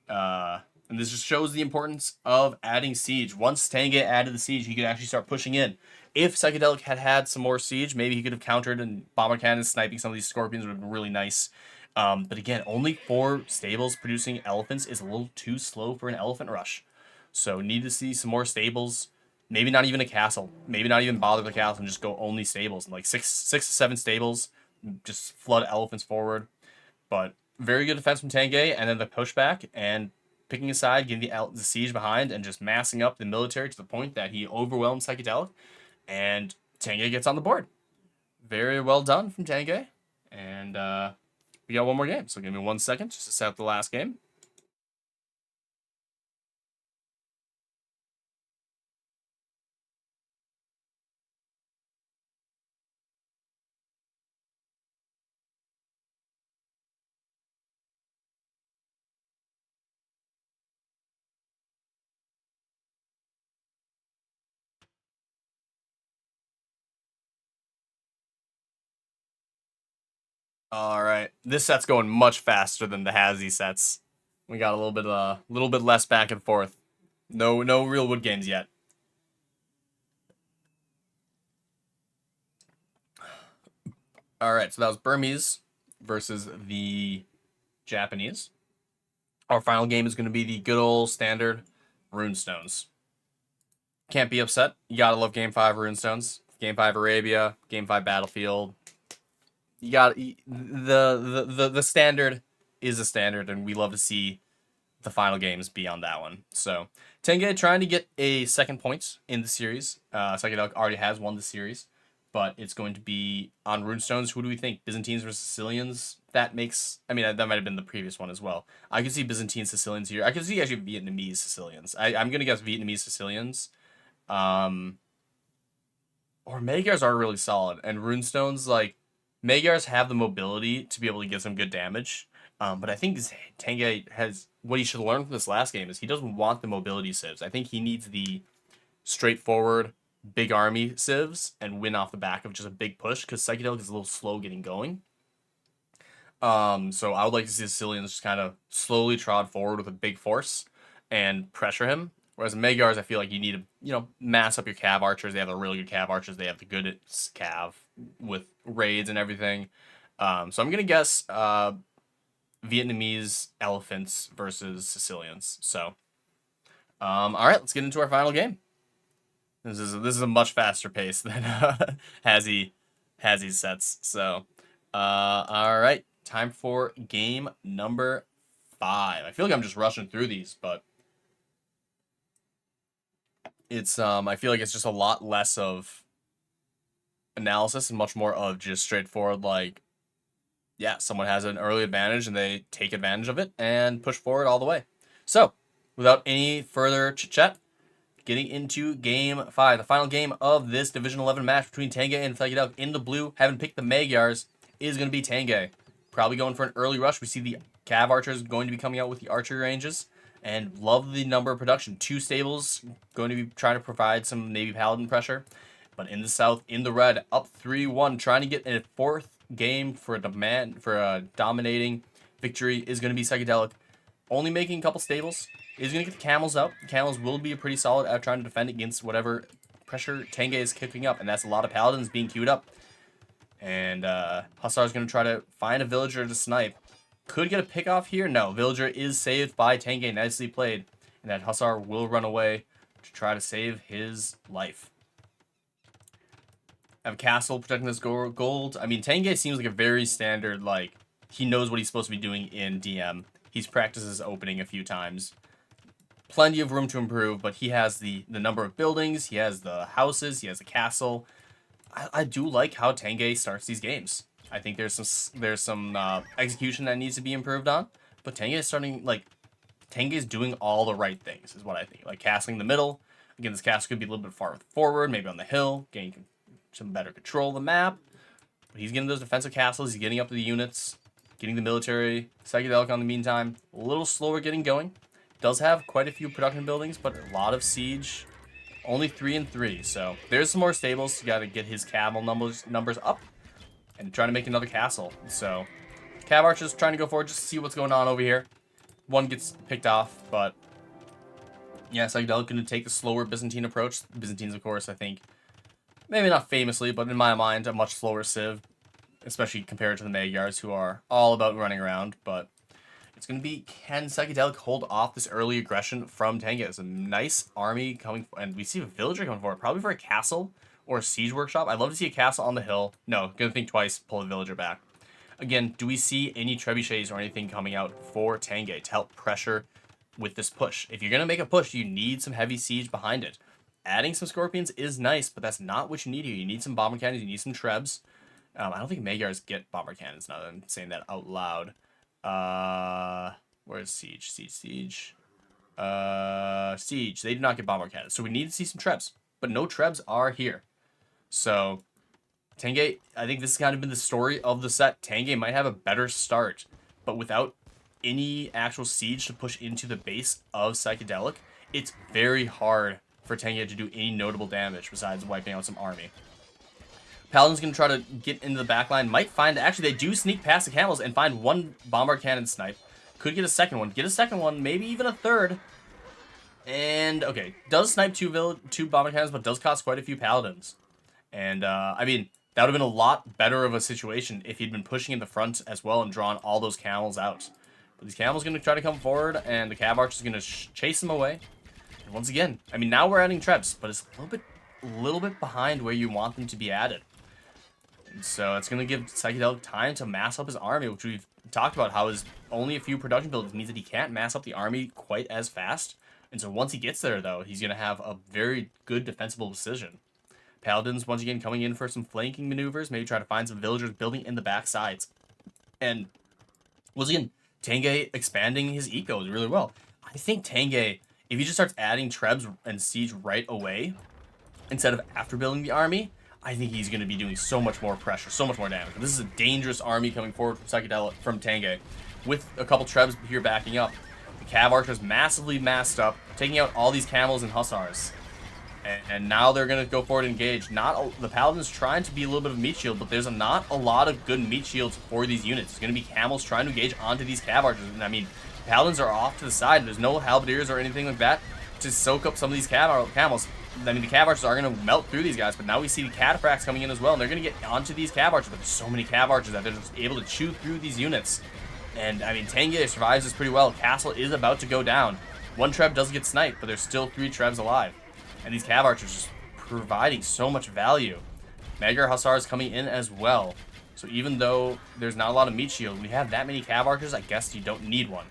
And this just shows the importance of adding siege. Once Tanghay added the siege, he could actually start pushing in. If Psychedelic had some more siege, maybe he could have countered and bomber cannons sniping some of these scorpions would have been really nice. But again, only 4 stables producing elephants is a little too slow for an elephant rush. So need to see some more stables. Maybe not even a castle. Maybe not even bother the castle and just go only stables. Like 6 to 7 stables, just flood elephants forward. But very good defense from Tanghay, and then the pushback and picking a side, getting the siege behind, and just massing up the military to the point that he overwhelmed Psychedelic, and Tanghay gets on the board. Very well done from Tanghay, and we got one more game, so give me 1 second just to set up the last game. All right, this set's going much faster than the Hazy sets. We got a little bit less back and forth. No real wood games yet. All right, so that was Burmese versus the Japanese. Our final game is going to be the good old standard Runestones. Can't be upset. You gotta love Game 5 Runestones. Game 5 Arabia, Game 5 Battlefield. You got the standard is a standard, and we love to see the final games be on that one. So Tanghay trying to get a second point in the series. Psychedelic already has won the series, but it's going to be on Runestones. Who do we think? Byzantines versus Sicilians? That makes... I mean, that might have been the previous one as well. I could see Byzantine Sicilians here. I could see actually Vietnamese Sicilians. I'm going to guess Vietnamese Sicilians. Or Magyars are really solid. And Runestones, like... Magyars have the mobility to be able to get some good damage. But I think Tanghay has... What he should learn from this last game is he doesn't want the mobility civs. I think he needs the straightforward... big army civs and win off the back of just a big push because Psychedelic is a little slow getting going. So I would like to see the Sicilians just kind of slowly trod forward with a big force and pressure him. Whereas in Magyars, I feel like you need to, mass up your cav archers. They have the really good cav archers. They have the good cav with raids and everything. So I'm gonna guess Vietnamese elephants versus Sicilians. So, all right, let's get into our final game. This is a much faster pace than Hazy's sets. So, all right, time for game number 5. I feel like I'm just rushing through these, but it's I feel like it's just a lot less of analysis and much more of just straightforward, like, yeah, someone has an early advantage and they take advantage of it and push forward all the way. So, without any further chit-chat, getting into game 5, the final game of this Division 11 match between Tanghay and Psychedelic. In the blue, having picked the Magyars, is going to be Tanghay. Probably going for an early rush. We see the Cav Archers going to be coming out with the archery ranges. And love the number of production. 2 stables going to be trying to provide some Navy Paladin pressure. But in the south, in the red, up 3-1, trying to get a 4th game for a dominating victory is going to be Psychedelic. Only making a couple stables. Is going to get the camels out. The camels will be pretty solid at trying to defend against whatever pressure Tanghay is kicking up. And that's a lot of paladins being queued up. And Hussar's going to try to find a villager to snipe. Could get a pick off here. No, villager is saved by Tanghay. Nicely played. And that Hussar will run away to try to save his life. Have a castle protecting this gold. I mean, Tanghay seems like a very standard, like, he knows what he's supposed to be doing in DM. He's practiced his opening a few times. Plenty of room to improve, but he has the number of buildings, he has the houses, he has the castle. I do like how Tanghay starts these games. I think there's some execution that needs to be improved on, but Tanghay's doing all the right things, is what I think. Like castling the middle. Again, this castle could be a little bit far forward, maybe on the hill, getting some better control of the map. But he's getting those defensive castles, he's getting up to the units. getting the military. Psychedelic on the meantime, a little slower getting going. Does have quite a few production buildings, but a lot of siege. Only 3 and 3, so there's some more stables. You got to get his camel numbers up and trying to make another castle. So Cav Archer's trying to go forward just to see what's going on over here. One gets picked off, but yeah, Psychedelic going to take the slower Byzantine approach. Byzantines, of course, I think, maybe not famously, but in my mind, a much slower civ, especially compared to the Magyars, who are all about running around. But it's going to be, can Psychedelic hold off this early aggression from Tanghay? It's a nice army coming, and we see a villager coming forward, probably for a castle or a siege workshop. I'd love to see a castle on the hill. No, going to think twice, pull a villager back. Again, do we see any trebuchets or anything coming out for Tanghay to help pressure with this push? If you're going to make a push, you need some heavy siege behind it. Adding some scorpions is nice, but that's not what you need here. You need some bomber cannons, you need some trebs. I don't think Magyars get bomber cannons now that I'm saying that out loud. Where's Siege? Siege. Siege. They do not get bomber cannons. So we need to see some trebs. But no trebs are here. So Tanghay, I think this has kind of been the story of the set. Tanghay might have a better start, but without any actual siege to push into the base of Psychedelic, it's very hard for Tanghay to do any notable damage besides wiping out some army. Paladin's going to try to get into the backline. Might find, actually, they do sneak past the camels and find one bomber cannon snipe. Could get a second one. Get a second one, maybe even a third. And, okay, does snipe two bomber cannons, but does cost quite a few Paladins. And, I mean, that would have been a lot better of a situation if he'd been pushing in the front as well and drawn all those camels out. But these camels are going to try to come forward, and the Cav Archer is going to chase them away. And once again, I mean, now we're adding trebs, but it's a little bit behind where you want them to be added. And so it's going to give Psychedelic time to mass up his army, which we've talked about how his only a few production buildings means that he can't mass up the army quite as fast. And so once he gets there, though, he's going to have a very good defensible position. Paladins, once again, coming in for some flanking maneuvers, maybe try to find some villagers building in the back sides. And once again, Tanghay expanding his ecos really well. I think Tanghay, if he just starts adding trebs and siege right away, instead of after building the army, I think he's going to be doing so much more pressure, so much more damage. This is a dangerous army coming forward from Tanghay, with a couple trebs here backing up. The Cav Archer's massively massed up, taking out all these camels and hussars. And now they're going to go forward and engage. The Paladin's trying to be a little bit of meat shield, but there's not a lot of good meat shields for these units. It's going to be camels trying to engage onto these Cav Archers. And I mean, Paladins are off to the side. There's no halberdiers or anything like that to soak up some of these camels. I mean, the Cav Archers are going to melt through these guys, but now we see the Cataphracts coming in as well, and they're going to get onto these Cav Archers, but there's so many Cav Archers that they're just able to chew through these units. And, I mean, Tanghay survives this pretty well. Castle is about to go down. One Treb does get sniped, but there's still 3 Trebs alive. And these Cav Archers just providing so much value. Magyar Hussars coming in as well. So even though there's not a lot of meat shield, we have that many Cav Archers, I guess you don't need one.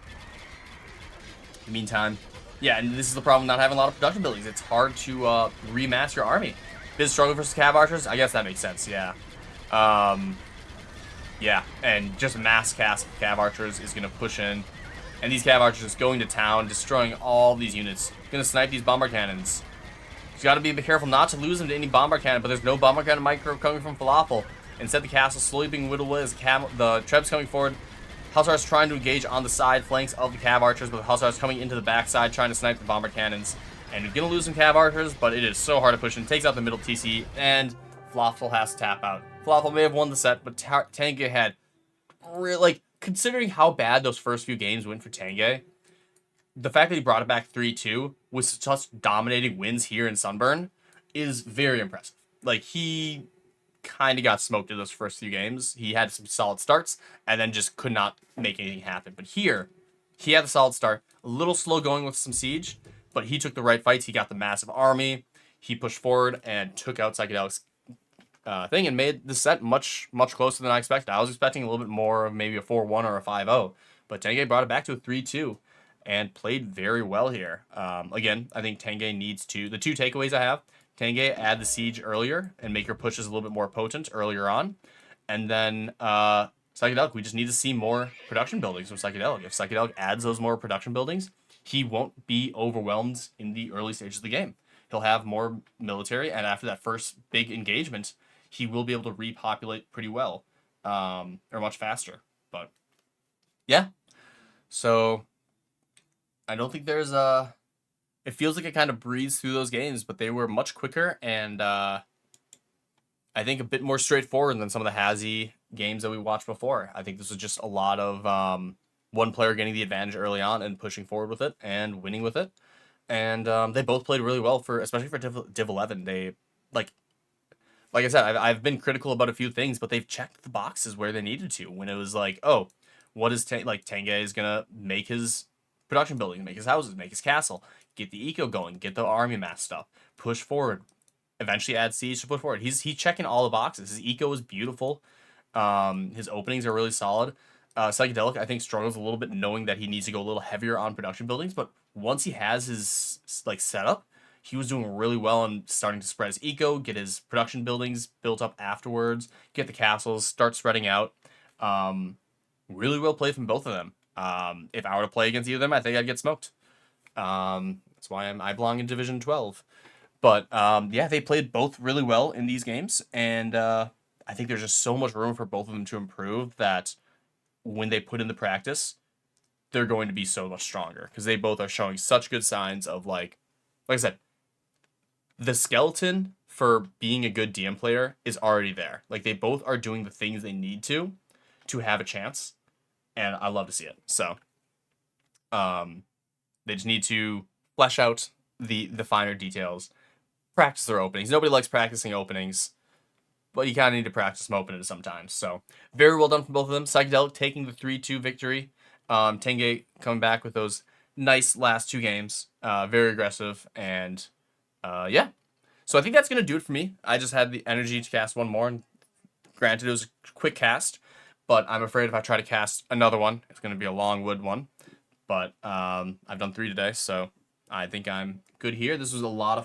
In the meantime, yeah, and this is the problem not having a lot of production buildings. It's hard to remass your army. Biz struggle versus Cav Archers? I guess that makes sense, yeah. Yeah, and just mass cast Cav Archers is going to push in. And these Cav Archers just going to town, destroying all these units. Going to snipe these bomber cannons. You got to be a bit careful not to lose them to any bomber cannon, but there's no bomber cannon micro coming from Falafel. Instead, the castle slowly being whittled away as the Trebs coming forward. Hussars trying to engage on the side flanks of the Cav Archers, but the Hussars coming into the backside trying to snipe the bomber cannons. And you're going to lose some Cav Archers, but it is so hard to push in. Takes out the middle TC, and Falafel has to tap out. Falafel may have won the set, but Tanghay had, like, considering how bad those first few games went for Tanghay, the fact that he brought it back 3-2 with such dominating wins here in Sunburn is very impressive. Like, he kind of got smoked in those first few games. He had some solid starts and then just could not make anything happen. But here, he had a solid start, a little slow going with some siege, but he took the right fights. He got the massive army. He pushed forward and took out Psychedelic's thing and made the set much, much closer than I expected. I was expecting a little bit more of maybe a 4-1 or a 5-0, but Tanghay brought it back to a 3-2. And played very well here. Again, I think Tanghay needs to... The 2 takeaways I have, Tanghay, add the siege earlier and make your pushes a little bit more potent earlier on. And then Psychedelic, we just need to see more production buildings from Psychedelic. If Psychedelic adds those more production buildings, he won't be overwhelmed in the early stages of the game. He'll have more military, and after that first big engagement, he will be able to repopulate pretty well, or much faster. But Yeah. So I don't think there's a. It feels like it kind of breezed through those games, but they were much quicker and I think a bit more straightforward than some of the Hazy games that we watched before. I think this was just a lot of one player getting the advantage early on and pushing forward with it and winning with it. And they both played really well for, especially for Div 11. They like like I said, I've been critical about a few things, but they've checked the boxes where they needed to. When it was like, oh, what is like Tanghay is gonna make his production building, make his houses, make his castle, get the eco going, get the army mass stuff, push forward, eventually add siege to push forward. He's checking all the boxes. His eco is beautiful. His openings are really solid. Psychedelic, I think, struggles a little bit knowing that he needs to go a little heavier on production buildings, but once he has his like setup, he was doing really well and starting to spread his eco, get his production buildings built up afterwards, get the castles, start spreading out. Um, really well played from both of them. If I were to play against either of them, I think I'd get smoked. That's why I belong in Division 12. But yeah, they played both really well in these games, and I think there's just so much room for both of them to improve that when they put in the practice, they're going to be so much stronger because they both are showing such good signs of like I said, the skeleton for being a good DM player is already there. Like they both are doing the things they need to have a chance, and I love to see it. So um, they just need to flesh out the finer details, practice their openings. Nobody likes practicing openings, but you kind of need to practice them opening sometimes. So very well done from both of them. Psychedelic taking the 3-2 victory. Tangay coming back with those nice last two games. Very aggressive. And yeah. So I think that's going to do it for me. I just had the energy to cast one more. And granted, it was a quick cast. But I'm afraid if I try to cast another one, it's going to be a long wood one. But I've done 3 today. So I think I'm good here. This was a lot of